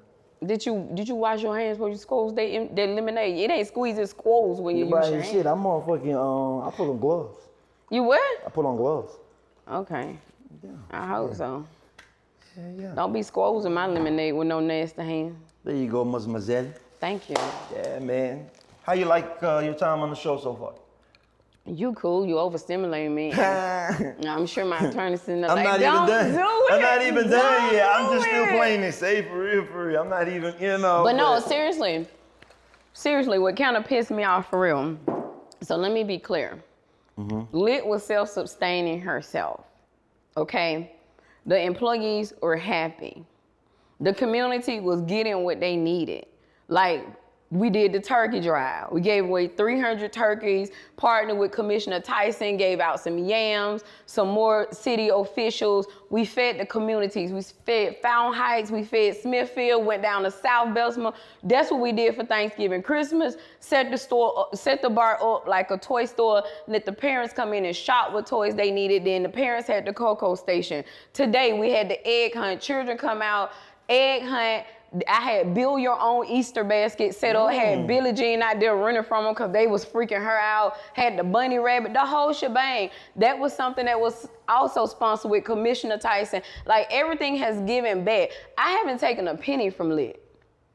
Did you wash your hands before you squoze that lemonade? It ain't squeeze, it's squoze when you use your hands. Shit, I'm motherfucking, I put on gloves. You what? I put on gloves. Okay. Yeah. I hope so. Yeah. Don't be squozing my lemonade with no nasty hands. There you go, Mademoiselle. Thank you. Yeah, man. How you like your time on the show so far? You cool, you overstimulating me. I'm sure my attorney's sitting there I'm like, not even don't done. do it. I'm not even done yet. I'm just still it. playing it safe for real. I'm not even, you know. But no, seriously, what kind of pissed me off for real. So let me be clear. Lit was self-sustaining herself, okay? The employees were happy. The community was getting what they needed. Like, we did the turkey drive. We gave away 300 turkeys, partnered with Commissioner Tyson, gave out some yams, some more city officials. We fed the communities. We fed Fountain Heights, we fed Smithfield, went down to South Bessemer. That's what we did for Thanksgiving. Christmas, set the bar up like a toy store, let the parents come in and shop what toys they needed. Then the parents had the cocoa station. Today, we had the egg hunt. Children come out, egg hunt. I had build your own Easter basket set up, had Billie Jean out there running from them because they was freaking her out, had the bunny rabbit, the whole shebang. That was something that was also sponsored with Commissioner Tyson. Like, everything has given back. I haven't taken a penny from Lit.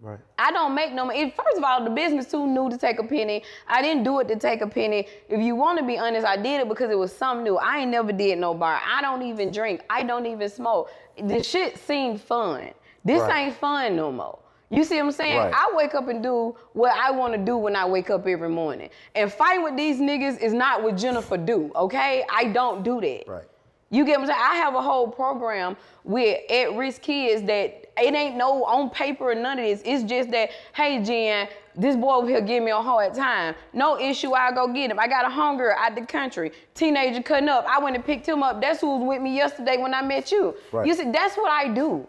Right. I don't make no money. First of all, the business too new to take a penny. I didn't do it to take a penny. If you want to be honest, I did it because it was something new. I ain't never did no bar. I don't even drink. I don't even smoke. The shit seemed fun. This ain't fun no more. You see what I'm saying? Right. I wake up and do what I want to do when I wake up every morning. And fighting with these niggas is not what Jennifer do, okay? I don't do that. Right. You get what I'm saying? I have a whole program with at-risk kids that it ain't no on paper or none of this. It's just that, hey, Jen, this boy over here giving me a hard time. No issue, I'll go get him. I got a homegirl out the country, teenager cutting up. I went and picked him up. That's who was with me yesterday when I met you. Right. You see, that's what I do.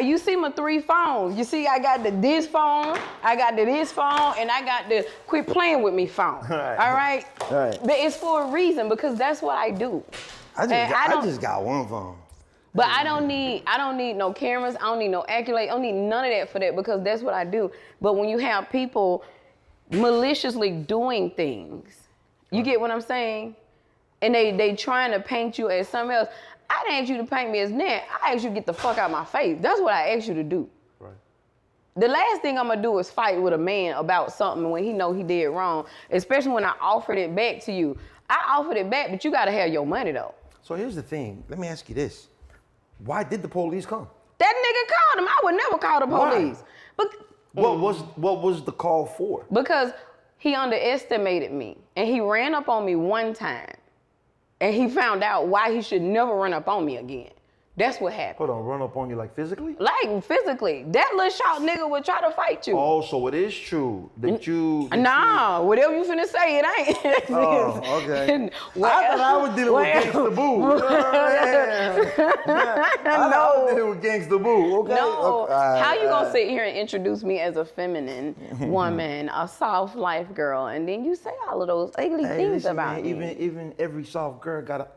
You see my 3 phones. You see, I got this phone, I got this phone, and I got the quit playing with me phone. Right. All right? Right. But it's for a reason because that's what I do. I just got one phone. But I don't need no cameras. I don't need no accolades. I don't need none of that for that because that's what I do. But when you have people maliciously doing things, you get what I'm saying? And they trying to paint you as something else. I didn't ask you to paint me as that. I asked you to get the fuck out of my face. That's what I asked you to do. Right. The last thing I'm gonna do is fight with a man about something when he know he did wrong, especially when I offered it back to you. I offered it back, but you gotta have your money though. So here's the thing. Let me ask you this. Why did the police come? That nigga called him. I would never call the police. Why? But what was the call for? Because he underestimated me and he ran up on me one time and he found out why he should never run up on me again. That's what happened. Hold on, run up on you like physically? Like physically. That little short nigga would try to fight you. Oh, so it is true that you... Nah, whatever you finna say, it ain't. Oh, okay. Well, I thought I was dealing with Gangsta Boo. I was dealing with Gangsta Boo. Okay. No. Okay. How you gonna sit here and introduce me as a feminine woman, a soft life girl, and then you say all of those ugly things listen, about man, me? even every soft girl got a...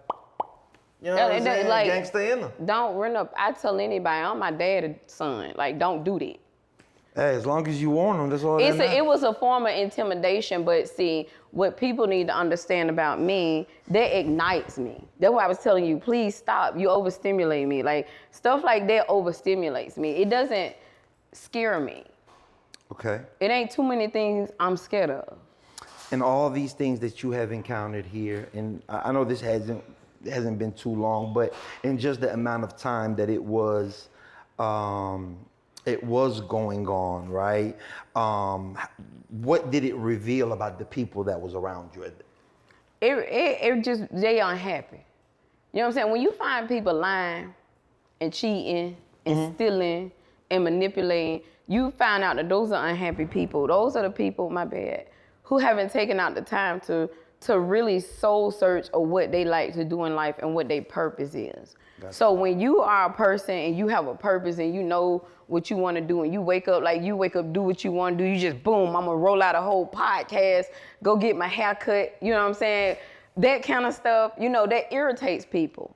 You know what I'm saying? Like, Gangsta in them. Don't run up. I tell anybody, I'm my dad's son. Like, don't do that. Hey, as long as you warn them, that's all that matters. It was a form of intimidation, but see, what people need to understand about me, that ignites me. That's why I was telling you, please stop. You overstimulate me. Like, stuff like that overstimulates me. It doesn't scare me. Okay. It ain't too many things I'm scared of. And all these things that you have encountered here, and I know this hasn't been too long, but in just the amount of time that it was going on, right? What did it reveal about the people that was around you? It just, they unhappy. You know what I'm saying? When you find people lying and cheating and stealing and manipulating, you find out that those are unhappy people. Those are the people, my bad, who haven't taken out the time to really soul search of what they like to do in life and what their purpose is. So when you are a person and you have a purpose and you know what you want to do and you wake up, do what you want to do, you just boom, I'm gonna roll out a whole podcast, go get my hair cut, you know what I'm saying? That kind of stuff, you know, that irritates people.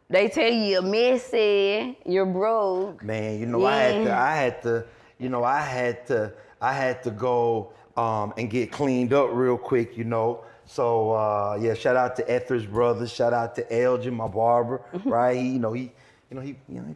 They tell you you're messy, you're broke. Man, you know, I had to go and get cleaned up real quick, you know. So yeah, shout out to Ether's brothers, shout out to Elgin, my barber, right? He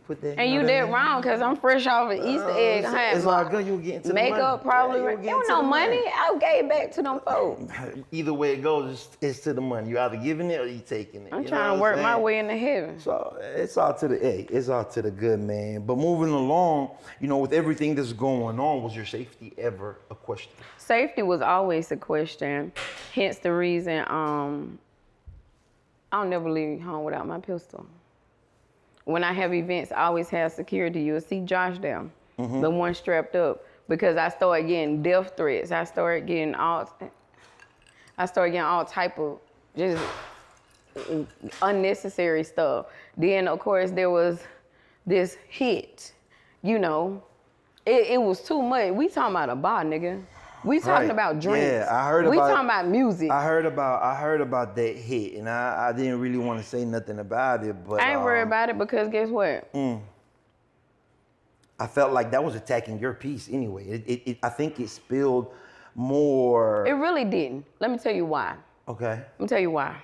put that. And you did wrong, because I'm fresh off an Easter egg hunt. It's all good. You were getting to the money. Makeup probably. Yeah, there was no money. I gave back to them folks. Either way it goes, it's to the money. You either giving it or you taking it. I'm trying to work my way into heaven. So it's all to the good, man. But moving along, you know, with everything that's going on, was your safety ever a question? Safety was always a question. Hence the reason I'll never leave home without my pistol. When I have events, I always have security. You'll see Josh there, the one strapped up, because I started getting death threats. I started getting all type of just unnecessary stuff. Then of course there was this hit, you know. It was too much. We talking about a bar, nigga. We talking about drinks. Yeah, I heard we about. talking about music. I heard about that hit, and I didn't really want to say nothing about it, but I ain't worried about it because guess what? I felt like that was attacking your piece anyway. I think it spilled more. It really didn't. Let me tell you why. Okay. Let me tell you why.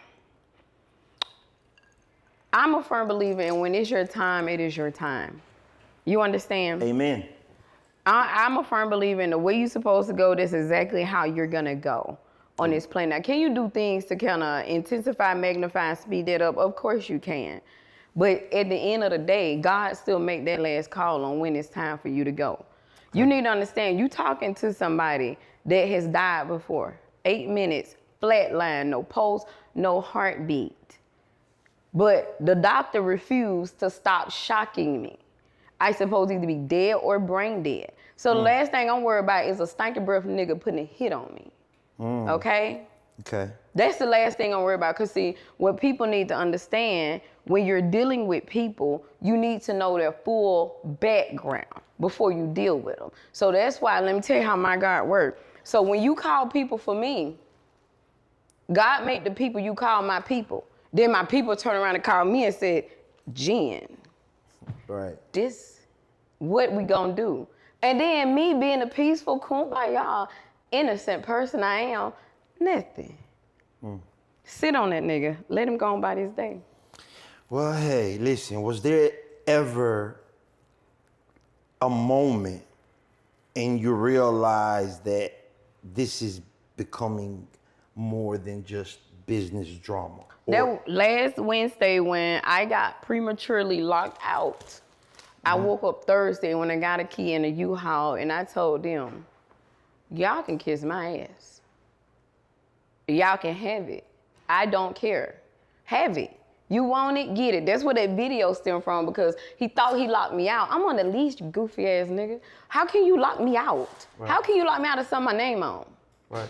I'm a firm believer in when it's your time, it is your time. You understand? Amen. I'm a firm believer in the way you're supposed to go, that's exactly how you're gonna go on this plane. Now, can you do things to kind of intensify, magnify, speed that up? Of course you can. But at the end of the day, God still make that last call on when it's time for you to go. You need to understand, you talking to somebody that has died before. 8 minutes, flatline, no pulse, no heartbeat. But the doctor refused to stop shocking me. I supposed to either be dead or brain dead. So the last thing I'm worried about is a stinking breath nigga putting a hit on me. Okay? Okay. That's the last thing I'm worried about. Because, see, what people need to understand, when you're dealing with people, you need to know their full background before you deal with them. So that's why, let me tell you how my God works. So when you call people for me, God made the people you call my people. Then my people turn around and call me and said, Jen, Right. this, what we gonna do? And then me being a peaceful, kumbaya, innocent person I am, nothing. Sit on that nigga. Let him go on by this day. Well, hey, listen, was there ever a moment and you realize that this is becoming more than just business drama? That last Wednesday when I got prematurely locked out, I woke up Thursday when I got a key in a U-Haul and I told them, y'all can kiss my ass. Y'all can have it. I don't care. Have it. You want it, get it. That's where that video stemmed from, because he thought he locked me out. I'm on the leash, you goofy ass nigga. How can you lock me out? Right. How can you lock me out of something my name on? Right.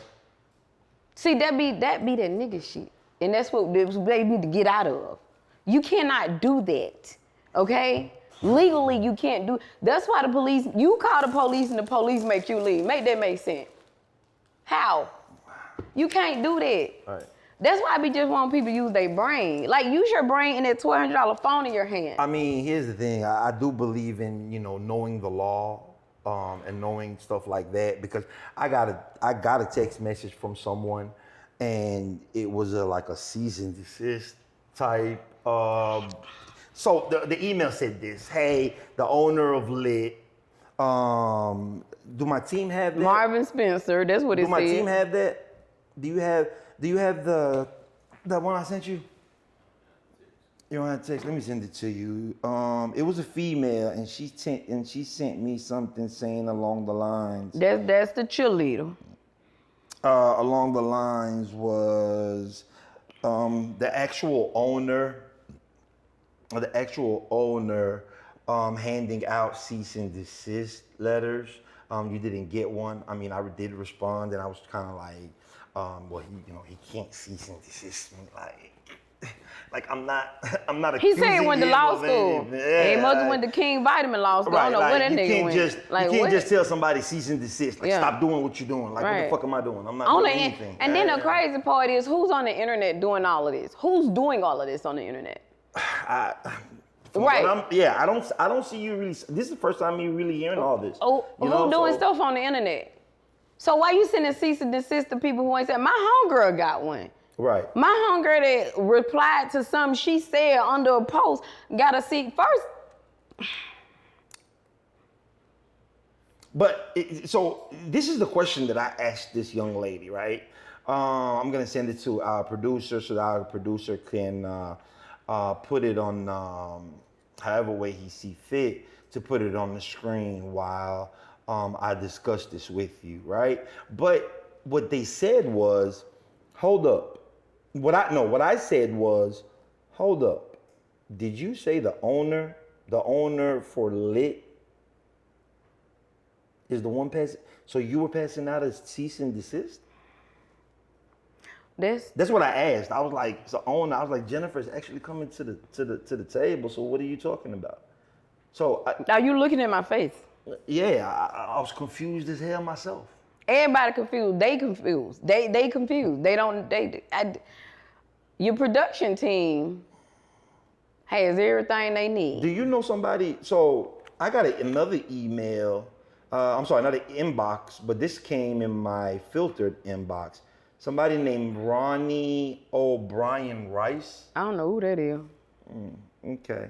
See, that be that nigga shit. And that's what they need to get out of. You cannot do that, okay? Legally, you can't do. That's why the police, you call the police and the police make you leave. Make that make sense. How? You can't do that. Right. That's why I be just wanting people to use their brain. Like, use your brain in that $1,200 phone in your hand. I mean, here's the thing. I do believe in, knowing the law and knowing stuff like that, because I got a text message from someone, and it was like a cease and desist type. So the email said this: Hey, the owner of Lit. Do my team have that? Marvin Spencer, that's what it said. Do my team have that? Do you have the one I sent you? You don't have to text. Let me send it to you. It was a female, and she sent me something saying along the lines. That's the cheerleader. Along the lines was the actual owner handing out cease and desist letters. You didn't get one. I mean, I did respond, and I was kind of like, well, he can't cease and desist me, like I'm not He accusing said he went to him law of school. anything. Yeah, he must have went to King Vitamin Law School. I don't know where that nigga went. You can't just tell somebody cease and desist. Like, stop doing what you're doing. Like, what the fuck am I doing? I'm not doing anything. And then the crazy part is, who's on the internet doing all of this? Who's doing all of this on the internet? Right. I don't see you really. This is the first time you really hearing all this. Oh, who doing stuff on the internet? So why you sending cease and desist to people who ain't said? My homegirl got one. Right. My homegirl that replied to something she said under a post got a seat first. But so this is the question that I asked this young lady, right? I'm gonna send it to our producer so that our producer can put it on however way he see fit to put it on the screen while I discuss this with you, right? But what they said was, hold up. What I said was, hold up. Did you say the owner for Lit is the one passing? So you were passing out a cease and desist? That's what I asked. I was like, the owner. I was like, Jennifer's actually coming to the table. So what are you talking about? So Are you looking at my face? Yeah, I was confused as hell myself. Everybody confused. They confused. They confused. Your production team has everything they need. Do you know somebody? So I got another email. Another inbox, but this came in my filtered inbox. Somebody named Ronnie O'Brien Rice. I don't know who that is. Okay.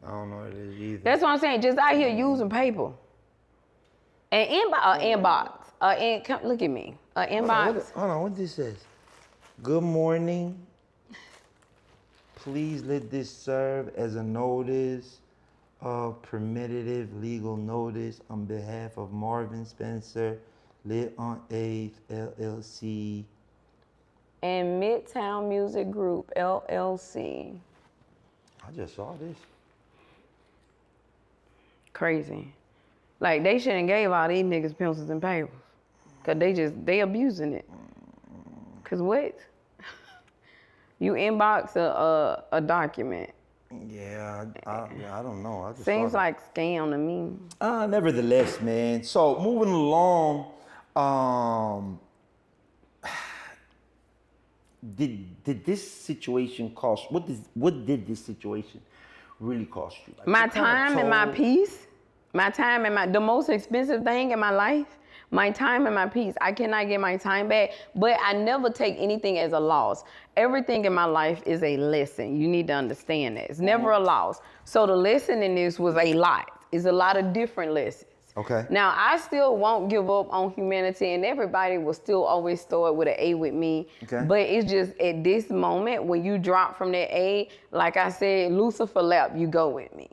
I don't know what it is either. That's what I'm saying. Just out here using paper. An inbox. Look at me. An inbox. Hold on, what this says? Good morning. Please let this serve as a notice of permitted legal notice on behalf of Marvin Spencer, Lit on 8th, LLC, and Midtown Music Group, LLC. I just saw this. Crazy. Like, they shouldn't gave all these niggas pencils and papers. Because they abusing it. Because what? You inbox a document. Yeah, I don't know. I just Seems saw like scam to me. Nevertheless, man. So moving along, did this situation cost? What did this situation really cost you? Like, My time and my peace. My time and the most expensive thing in my life. My time and my peace. I cannot get my time back, but I never take anything as a loss. Everything in my life is a lesson. You need to understand that. It's never a loss. So the lesson in this was a lot. It's a lot of different lessons. Okay. Now, I still won't give up on humanity, and everybody will still always start with an A with me. Okay. But it's just at this moment, when you drop from that A, like I said, Lucifer lap, you go with me.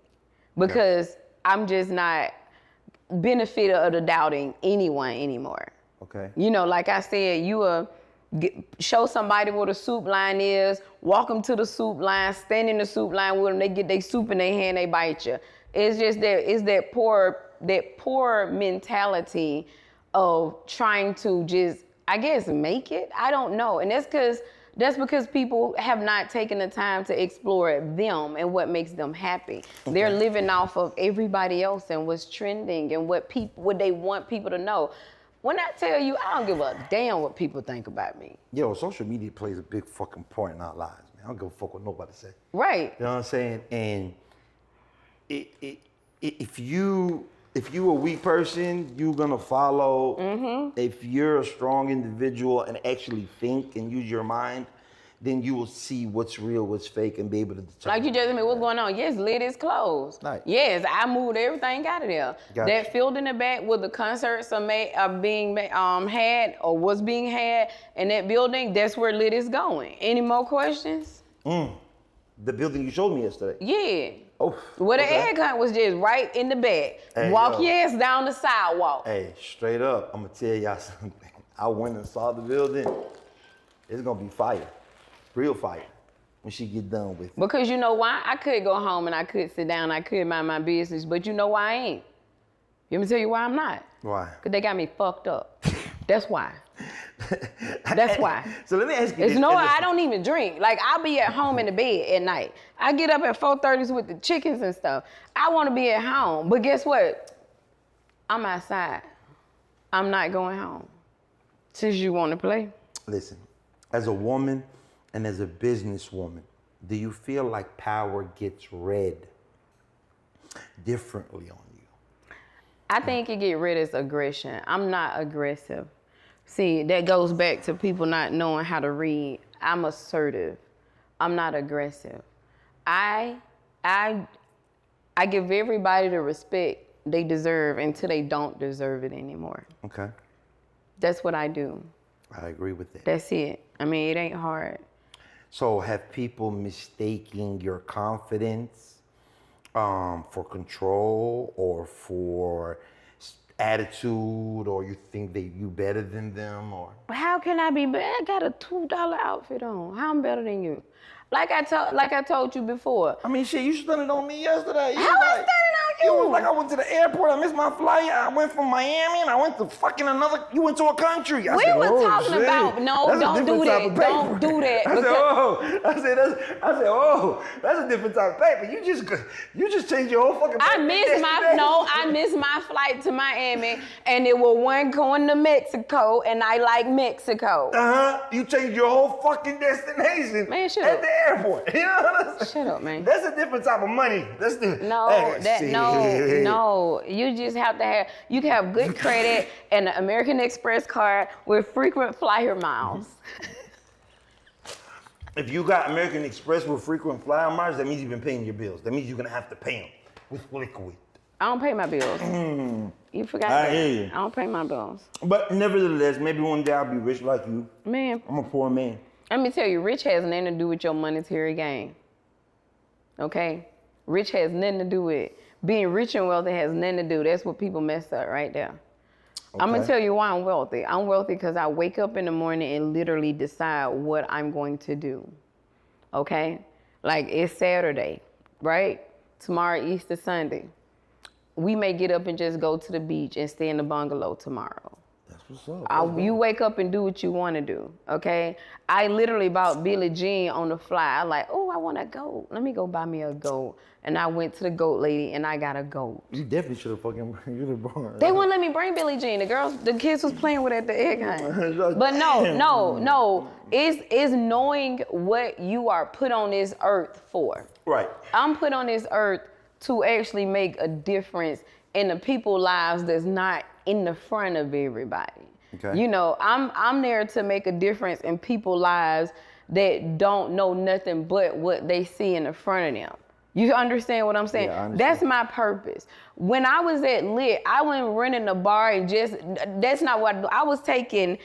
Because I'm just not benefit of the doubting anyone anymore. Okay. You know, like I said, show somebody what a soup line is, walk them to the soup line, stand in the soup line with them, they get their soup in their hand, they bite you. It's just that poor mentality of trying to just, I guess, make it. I don't know. And that's because people have not taken the time to explore them and what makes them happy. Okay. They're living off of everybody else and what's trending and what they want people to know. When I tell you, I don't give a damn what people think about me. Yo, social media plays a big fucking part in our lives, man. I don't give a fuck what nobody say. Right. You know what I'm saying? And if you a weak person, you're gonna follow. Mm-hmm. If you're a strong individual and actually think and use your mind, then you will see what's real, what's fake, and be able to determine. Like you just said, what's going on? Yes, lid is closed. Right. Yes, I moved everything out of there. Gotcha. That field in the back where the concerts are being had or was being had in that building, that's where lid is going. Any more questions? The building you showed me yesterday. Yeah. Oh, where the egg hunt was just right in the back. Hey, Walk your ass down the sidewalk. Hey, straight up, I'm gonna tell y'all something. I went and saw the building. It's gonna be fire, real fire, when she get done with it. Because you know why? I could go home and I could sit down, I could mind my business, but you know why I ain't? You want me to tell you why I'm not? Why? Because they got me fucked up. That's why. That's why. So let me ask you this. I don't even drink. Like, I'll be at home in the bed at night. I get up at 4:30 with the chickens and stuff. I want to be at home. But guess what? I'm outside. I'm not going home. Since you want to play. Listen, as a woman and as a businesswoman, do you feel like power gets read differently on you? I think it get rid of aggression. I'm not aggressive. See, that goes back to people not knowing how to read. I'm assertive. I'm not aggressive. I give everybody the respect they deserve until they don't deserve it anymore. Okay. That's what I do. I agree with that. That's it. I mean, it ain't hard. So have people mistaking your confidence for control or for attitude, or you think that you better than them, or? How can I be better? I got a $2 outfit on. How I'm better than you? Like I told you before. I mean, shit, you stunned on me yesterday. How I stunned on you? It was like I went to the airport, I missed my flight, I went from Miami, and I went to fucking you went to a country. We were talking about, no, don't do that. Don't do that. I said, that's a different type of paper. You just changed your whole fucking paper. I missed my flight to Miami, and it was one going to Mexico, and I like Mexico. You changed your whole fucking destination. Man, shut at up. the airport. You know what I'm saying? Shut up, man. That's a different type of money. That's the No. You just have to you can have good credit and an American Express card with frequent flyer miles. If you got American Express with frequent flyer miles, that means you've been paying your bills. That means you're gonna have to pay them with liquid. I don't pay my bills. You forgot I that. hear you. I don't pay my bills. But nevertheless, maybe one day I'll be rich like you. Man. I'm a poor man. Let me tell you, rich has nothing to do with your monetary gain. Okay? Rich has nothing to do with it. Being rich and wealthy has nothing to do. That's what people mess up right there. I'm gonna Okay. tell you why I'm wealthy. I'm wealthy because I wake up in the morning and literally decide what I'm going to do. Okay? Like it's Saturday, right? Tomorrow, Easter Sunday. We may get up and just go to the beach and stay in the bungalow tomorrow. That's what's up. You wake up and do what you want to do, okay? I literally bought Billie Jean on the fly. I like, oh, I want a goat. Let me go buy me a goat. And I went to the goat lady and I got a goat. You definitely should have fucking brought her. They wouldn't let me bring Billie Jean. The kids was playing with it at the egg hunt. But no. It's knowing what you are put on this earth for. Right. I'm put on this earth to actually make a difference in the people's lives that's not in the front of everybody. Okay. You know, I'm there to make a difference in people's lives that don't know nothing but what they see in the front of them. You understand what I'm saying? Yeah, I understand. That's my purpose. When I was at Lit, I wasn't running the bar and that's not what I do. I was taking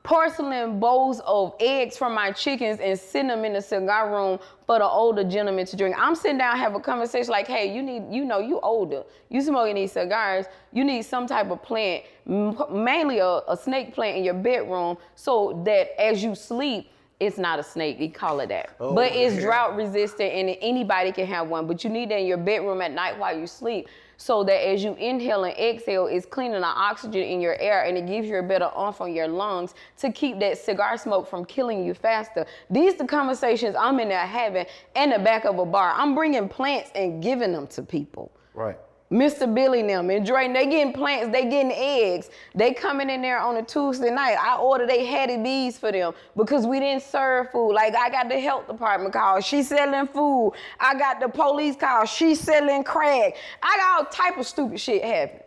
porcelain bowls of eggs from my chickens and sitting them in the cigar room for the older gentlemen to drink. I'm sitting down, have a conversation like, hey, you older. You smoking these cigars. You need some type of plant, mainly a snake plant in your bedroom so that as you sleep, it's not a snake, we call it that. Oh, but it's yeah. drought resistant and anybody can have one. But you need that in your bedroom at night while you sleep so that as you inhale and exhale, it's cleaning the oxygen in your air and it gives you a better oomph on your lungs to keep that cigar smoke from killing you faster. These the conversations I'm in there having in the back of a bar. I'm bringing plants and giving them to people. Right. Mr. Billy and them and Dre, they getting plants, they getting eggs. They coming in there on a Tuesday night. I ordered they Hattie B's for them because we didn't serve food. Like I got the health department call, she's selling food. I got the police call, she's selling crack. I got all type of stupid shit happen.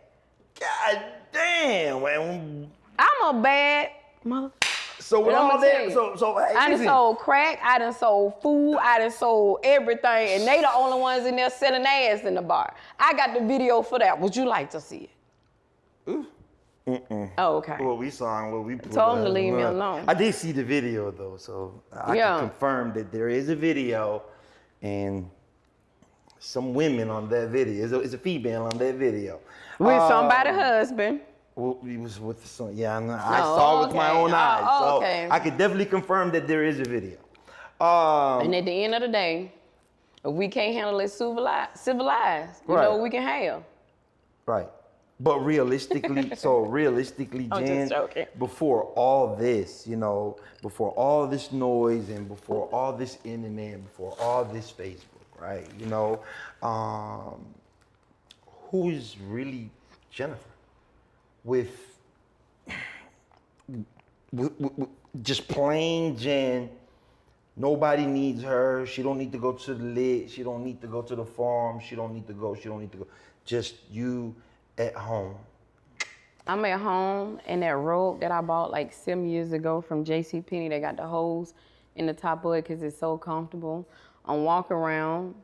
God damn, man. I'm a bad mother. So with And I'ma all tell that, you, so hey, I done listen. sold crack, I done sold food, I done sold everything, and they the only ones in there selling ass in the bar. I got the video for that. Would you like to see it? Ooh. Oh, okay. What we saw and what we put Told him to up. leave me alone. I did see the video though, so I can confirm that there is a video and some women on that video. It's a female on that video. With somebody's husband. Well, he was with some, yeah, I saw with my own eyes. Okay. So I could definitely confirm that there is a video. And at the end of the day, if we can't handle it civilized, you know what we can have. Right. But realistically, I'm Jen, just joking. before all this, before all this noise and before all this internet, before all this Facebook, right? Who is really Jennifer? With just plain Jen, nobody needs her. She don't need to go to the Lit. She don't need to go to the farm. She don't need to go. Just you at home. I'm at home in that robe that I bought like 7 years ago from JCPenney. They got the holes in the top of it because it's so comfortable. I'm walking around.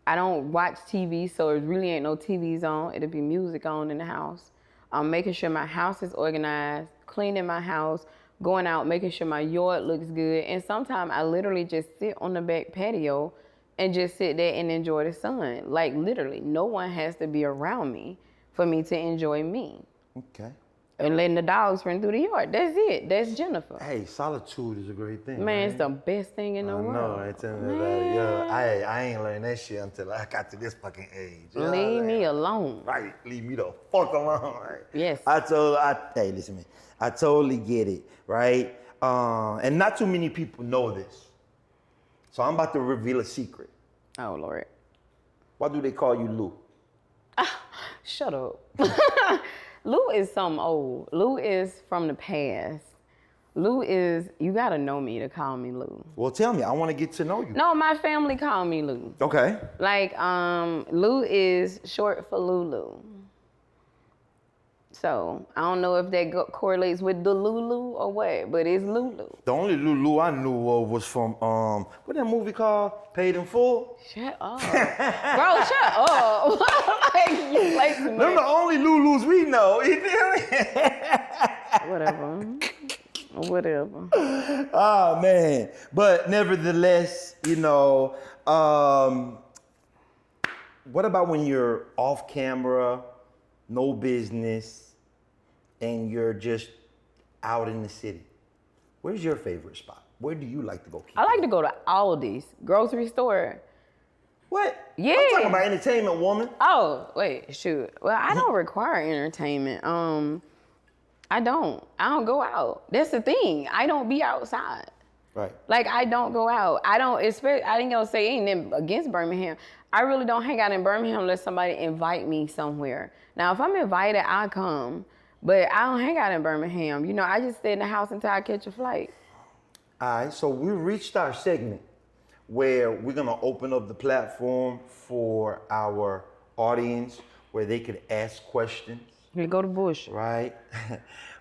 I don't watch TV, so it really ain't no TVs on. It'll be music on in the house. I'm making sure my house is organized, cleaning my house, going out, making sure my yard looks good. And sometimes I literally just sit on the back patio and just sit there and enjoy the sun. Like literally, no one has to be around me for me to enjoy me. Okay. And letting the dogs run through the yard. That's it. That's Jennifer. Hey, solitude is a great thing. Man, it's the best thing in the world. No, I tell you that. Yeah, I ain't learned that shit until I got to this fucking age. Leave me alone. Right, leave me the fuck alone. Right? Yes. Hey, listen, man. I totally get it, right? And not too many people know this. So I'm about to reveal a secret. Oh, Lord. Why do they call you Lou? Shut up. Lou is something old. Lou is from the past. Lou is, you gotta know me to call me Lou. Well, tell me. I want to get to know you. No, my family call me Lou. Okay. Like, Lou is short for Lulu. So, I don't know if that correlates with the Lulu or what, but it's Lulu. The only Lulu I knew of was from, what that movie called? Paid in Full? Shut up. Bro, shut up. Like, you play too much. They're the only Lulus we know. You feel me? Whatever. Oh, man. But nevertheless, what about when you're off camera, no business, and you're just out in the city, where's your favorite spot? Where do you like to go? I like to go to Aldi's grocery store. What? Yeah. I'm talking about entertainment, woman. Oh, wait, shoot. Well, I don't require entertainment. I don't go out. That's the thing. I don't be outside. Right. Like, I don't go out. I ain't gonna say anything against Birmingham. I really don't hang out in Birmingham unless somebody invite me somewhere. Now, if I'm invited, I'll come. But I don't hang out in Birmingham. You know, I just stay in the house until I catch a flight. All right, so we reached our segment where we're gonna open up the platform for our audience where they could ask questions. You go to Bush. Right?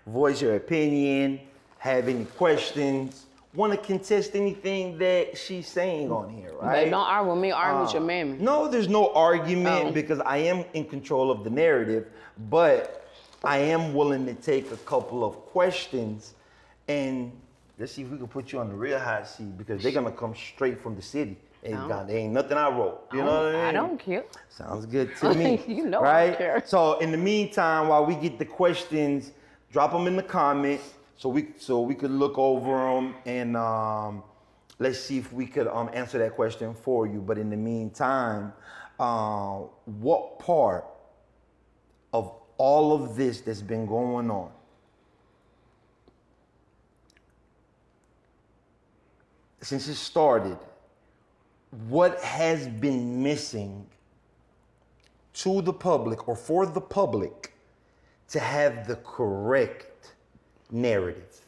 Voice your opinion, have any questions, want to contest anything that she's saying on here, right? Babe, don't argue with me, argue with your mammy. No, there's no argument because I am in control of the narrative, but I am willing to take a couple of questions and let's see if we can put you on the real hot seat because they're gonna come straight from the city. There ain't nothing I wrote. You know what I mean? I don't care. Sounds good to me. You know right? I don't care. So in the meantime, while we get the questions, drop them in the comments so we could look over them and let's see if we could answer that question for you. But in the meantime, what part of all of this that's been going on since it started, what has been missing to the public or for the public to have the correct narrative?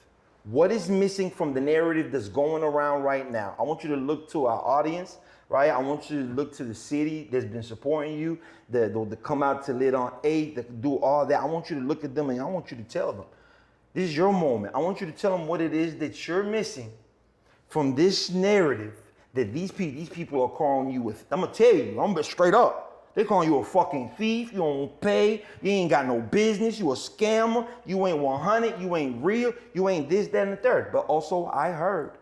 What is missing from the narrative that's going around right now? I want you to look to our audience, right? I want you to look to the city that's been supporting you, that come out to Lit on 8, that do all that. I want you to look at them and I want you to tell them, this is your moment. I want you to tell them what it is that you're missing from this narrative that these people are calling you with. I'm gonna tell you, I'm gonna be straight up. They're calling you a fucking thief, you don't pay, you ain't got no business, you a scammer, you ain't 100, you ain't real, you ain't this, that, and the third. But also I heard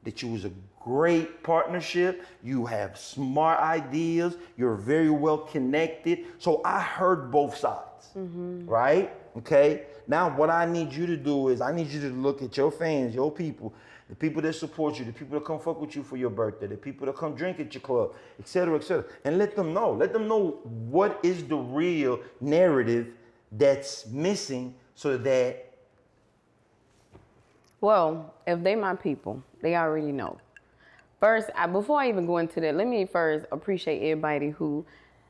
that you was a great partnership, you have smart ideas, you're very well connected. So I heard both sides, right? Okay, now what I need you to do is I need you to look at your fans, your people, the people that support you, the people that come fuck with you for your birthday, the people that come drink at your club, et cetera, and let them know what is the real narrative that's missing so that. Well, if they my people, they already know. First, before I even go into that, let me first appreciate everybody who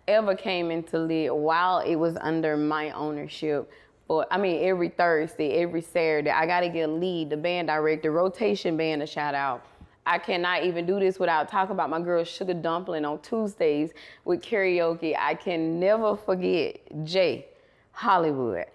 ever came into Lit while it was under my ownership. Every Thursday, every Saturday, I gotta give Lee, the band director, rotation band, a shout out. I cannot even do this without talking about my girl Sugar Dumpling on Tuesdays with karaoke. I can never forget Jay Hollywood.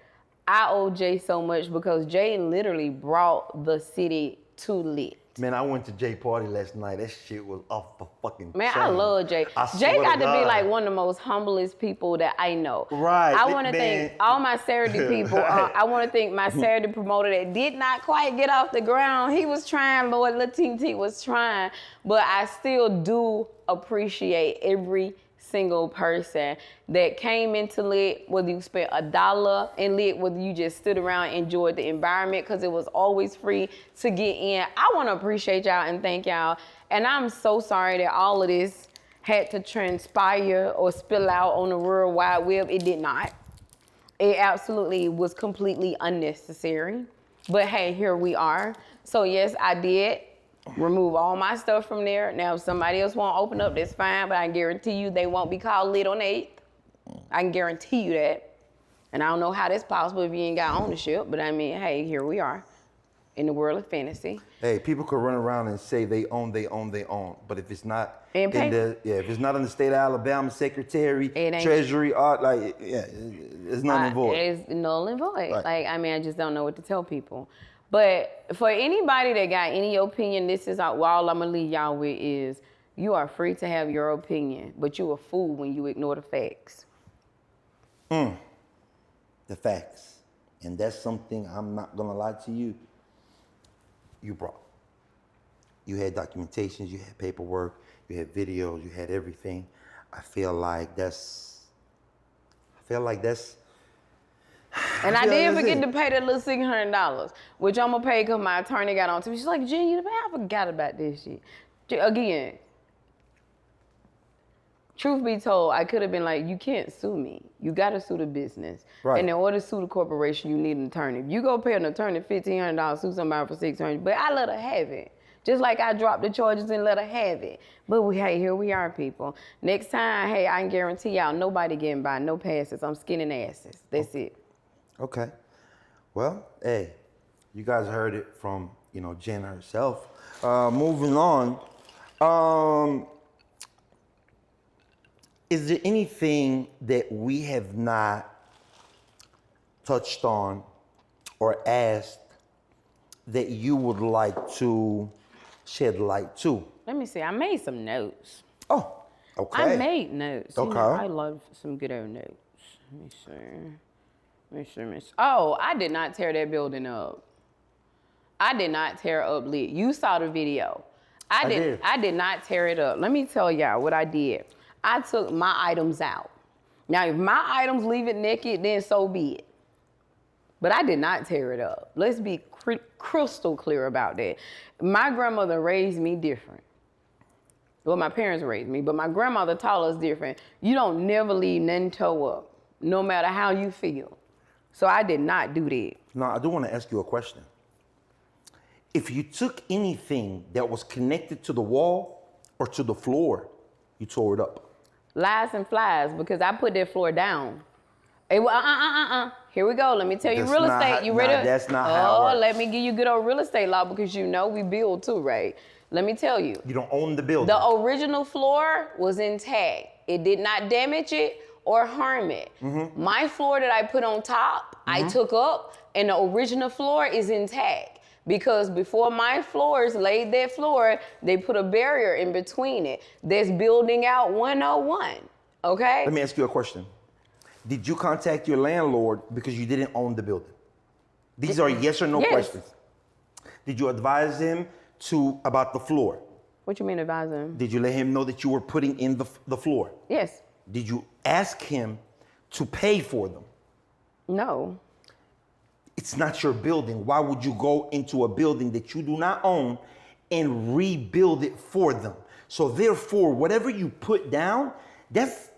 I owe Jay so much because Jay literally brought the city to Lit. Man, I went to Jay party last night. That shit was off the fucking chain. I love Jay. Jay got to be like one of the most humblest people that I know. Right. I want to thank all my Saturday people. I want to thank my Saturday promoter that did not quite get off the ground. He was trying, Lord Latin T was trying. But I still do appreciate every single person that came into Lit, whether you spent $1 in Lit, whether you just stood around and enjoyed the environment because it was always free to get in. I want to appreciate y'all and thank y'all. And I'm so sorry that all of this had to transpire or spill out on the World Wide Web. It did not. It absolutely was completely unnecessary. But hey, here we are. So yes, I did remove all my stuff from there. Now, if somebody else won't open up, that's fine, but I guarantee you they won't be called Lit on 8th. I can guarantee you that. And I don't know how that's possible if you ain't got ownership, but hey, here we are in the world of fantasy. Hey, people could run around and say they own. But if it's not if it's not in the state of Alabama Secretary, Treasury, it's null and void. It's null and void. Right. I just don't know what to tell people. But for anybody that got any opinion, this is all I'm gonna leave y'all with is you are free to have your opinion, but you a fool when you ignore the facts. The facts. And that's something I'm not gonna lie to you. You brought. You had documentations, you had paperwork, you had videos, you had everything. I feel like that's And I Yeah, did that's forget it. to pay that little $600, which I'm gonna pay because my attorney got on to me. She's like, Jen, I forgot about this shit. Again, truth be told, I could have been like, you can't sue me. You gotta sue the business. Right. And in order to sue the corporation, you need an attorney. If you go pay an attorney $1,500, sue somebody for $600, but I let her have it. Just like I dropped the charges and let her have it. But hey, here we are, people. Next time, hey, I can guarantee y'all, nobody getting by, no passes. I'm skinning asses. That's it. Okay. Well, hey, you guys heard it from, Jen herself. Moving on. Is there anything that we have not touched on or asked that you would like to shed light to? Let me see. I made some notes. Oh, okay. I made notes. Okay. I love some good old notes. Let me see. Oh, I did not tear that building up. I did not tear up lit. You saw the video. I did not tear it up. Let me tell y'all what I did. I took my items out. Now, if my items leave it naked, then so be it. But I did not tear it up. Let's be crystal clear about that. My grandmother raised me different. Well, my parents raised me, but my grandmother taught us different. You don't never leave nothing toe up, no matter how you feel. So I did not do that. Now, I do want to ask you a question. If you took anything that was connected to the wall or to the floor, you tore it up. Lies and flies, because I put that floor down. Here we go. Let me tell you That's real not estate. how- You ready? nah, that's not how it works. Let me give you good old real estate law, because we build too, right? Let me tell you. You don't own the building. The original floor was intact. It did not damage it or harm it. Mm-hmm. My floor that I put on top, I took up, and the original floor is intact. Because before my floors laid that floor, they put a barrier in between it. That's building out 101, okay? Let me ask you a question. Did you contact your landlord because you didn't own the building? These are yes or no Yes. questions. Did you advise him about the floor? What you mean advise him? Did you let him know that you were putting in the floor? Yes. Did you ask him to pay for them? No. It's not your building. Why would you go into a building that you do not own and rebuild it for them? So therefore, whatever you put down, that's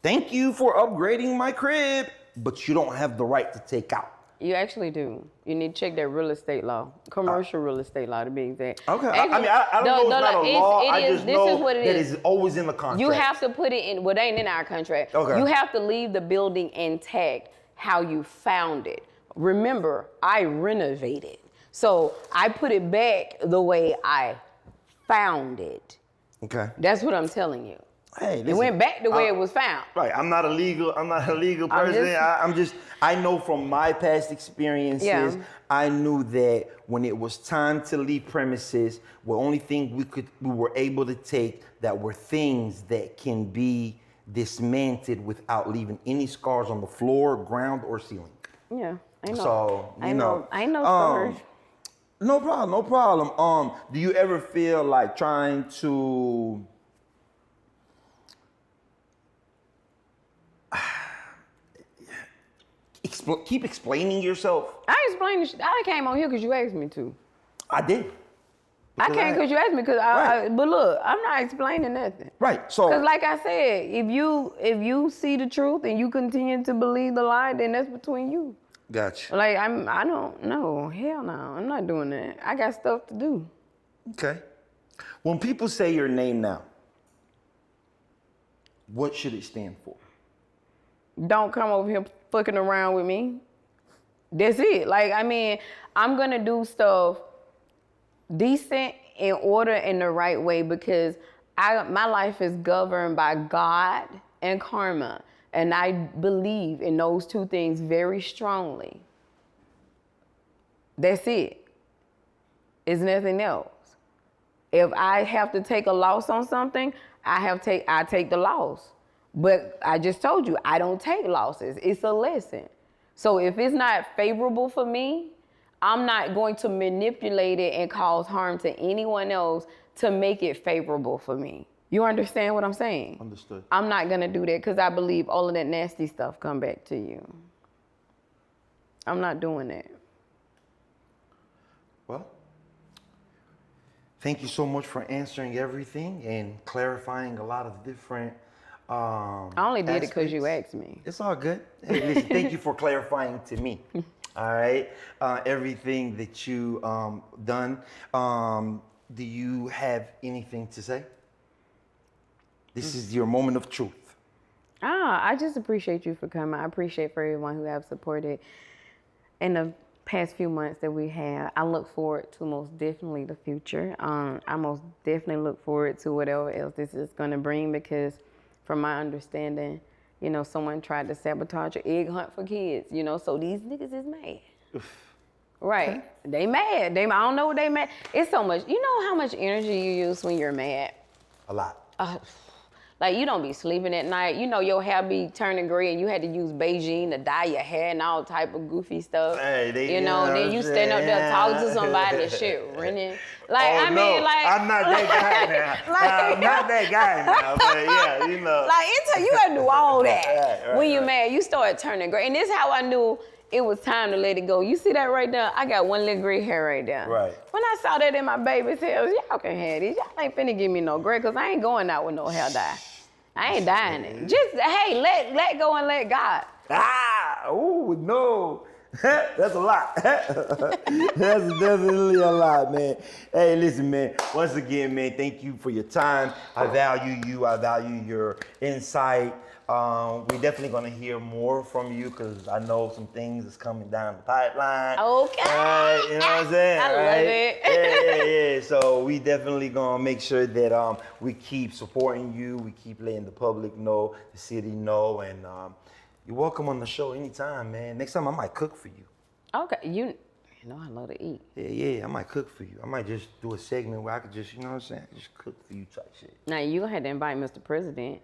thank you for upgrading my crib, but you don't have the right to take out. You actually do. You need to check that real estate law, commercial real estate law to be exact. Okay. Actually, I don't know it's not a law. I just this know is what it that is. it's always in the contract. You have to put it in, well, it ain't in our contract. Okay. You have to leave the building intact how you found it. Remember, I renovated. So I put it back the way I found it. Okay. That's what I'm telling you. Hey, listen, It went back the way it was found. Right. I'm not a legal person. I know from my past experiences, Yeah. I knew that when it was time to leave premises, the only thing we were able to take that were things that can be dismantled without leaving any scars on the floor, ground, or ceiling. Yeah. I know. So, I know scars. No problem. Do you ever feel like trying to keep explaining yourself? I explained this. I came on here because you asked me to. I did. I came because you asked me. But look, I'm not explaining nothing. Right. So. Because like I said, if you see the truth and you continue to believe the lie, then that's between you. Gotcha. Like I don't know. Hell no, I'm not doing that. I got stuff to do. Okay. When people say your name now, what should it stand for? Don't come over here fucking around with me. That's it. Like, I mean, I'm gonna do stuff decent, in order, in the right way, because my life is governed by God and karma. And I believe in those two things very strongly. That's it. It's nothing else. If I have to take a loss on something, I take the loss. But I just told you, I don't take losses. It's a lesson. So if it's not favorable for me, I'm not going to manipulate it and cause harm to anyone else to make it favorable for me. You understand what I'm saying? Understood. I'm not gonna do that because I believe all of that nasty stuff come back to you. I'm not doing that. Well, thank you so much for answering everything and clarifying a lot of different I only did it because you aspects. asked me. It's all good. Hey, listen, thank you for clarifying to me. All right. Everything that you done. Do you have anything to say? This is your moment of truth. I just appreciate you for coming. I appreciate for everyone who have supported in the past few months that we had. I look forward to most definitely the future. I most definitely look forward to whatever else this is going to bring because from my understanding, you know, someone tried to sabotage an egg hunt for kids, you know, so these niggas is mad. Right. Okay. They mad. I don't know what they mad. It's so much. You know how much energy you use when you're mad? A lot. Like, you don't be sleeping at night. You know, your hair be turning gray and you had to use Beijing to dye your hair and all type of goofy stuff. Hey, then you stand up there talking to somebody and shit, running. Like, I'm not that guy now. I'm not that guy now, but yeah, you know. Like, you gotta do all that. Right, when you're mad, you start turning gray. And this is how I knew it was time to let it go. You see that right there? I got one little gray hair right there. Right. When I saw that in my baby's hair, y'all can have this. Y'all ain't finna give me no gray, because I ain't going out with no hair dye. I ain't dying it. Just, hey, let go and let God. Oh, no. That's a lot. That's definitely a lot, man. Hey, listen, man. Once again, man, thank you for your time. I value you. I value your insight. We're definitely going to hear more from you because I know some things is coming down the pipeline. Okay. You know what I'm saying? I love it. Yeah. So we definitely going to make sure that we keep supporting you. We keep letting the public know, the city know, and you're welcome on the show anytime, man. Next time I might cook for you. Okay. You know I love to eat. Yeah, I might cook for you. I might just do a segment where I could just, you know what I'm saying, just cook for you type shit. Now, you gonna have to invite Mr. President.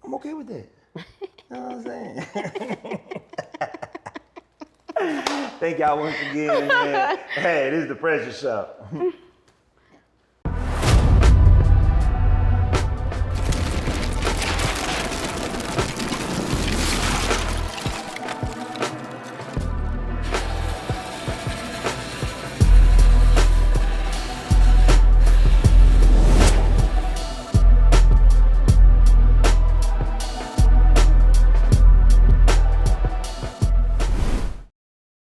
I'm okay with that. You know what I'm saying? Thank y'all once again, man. Hey, this is the Pressure Show.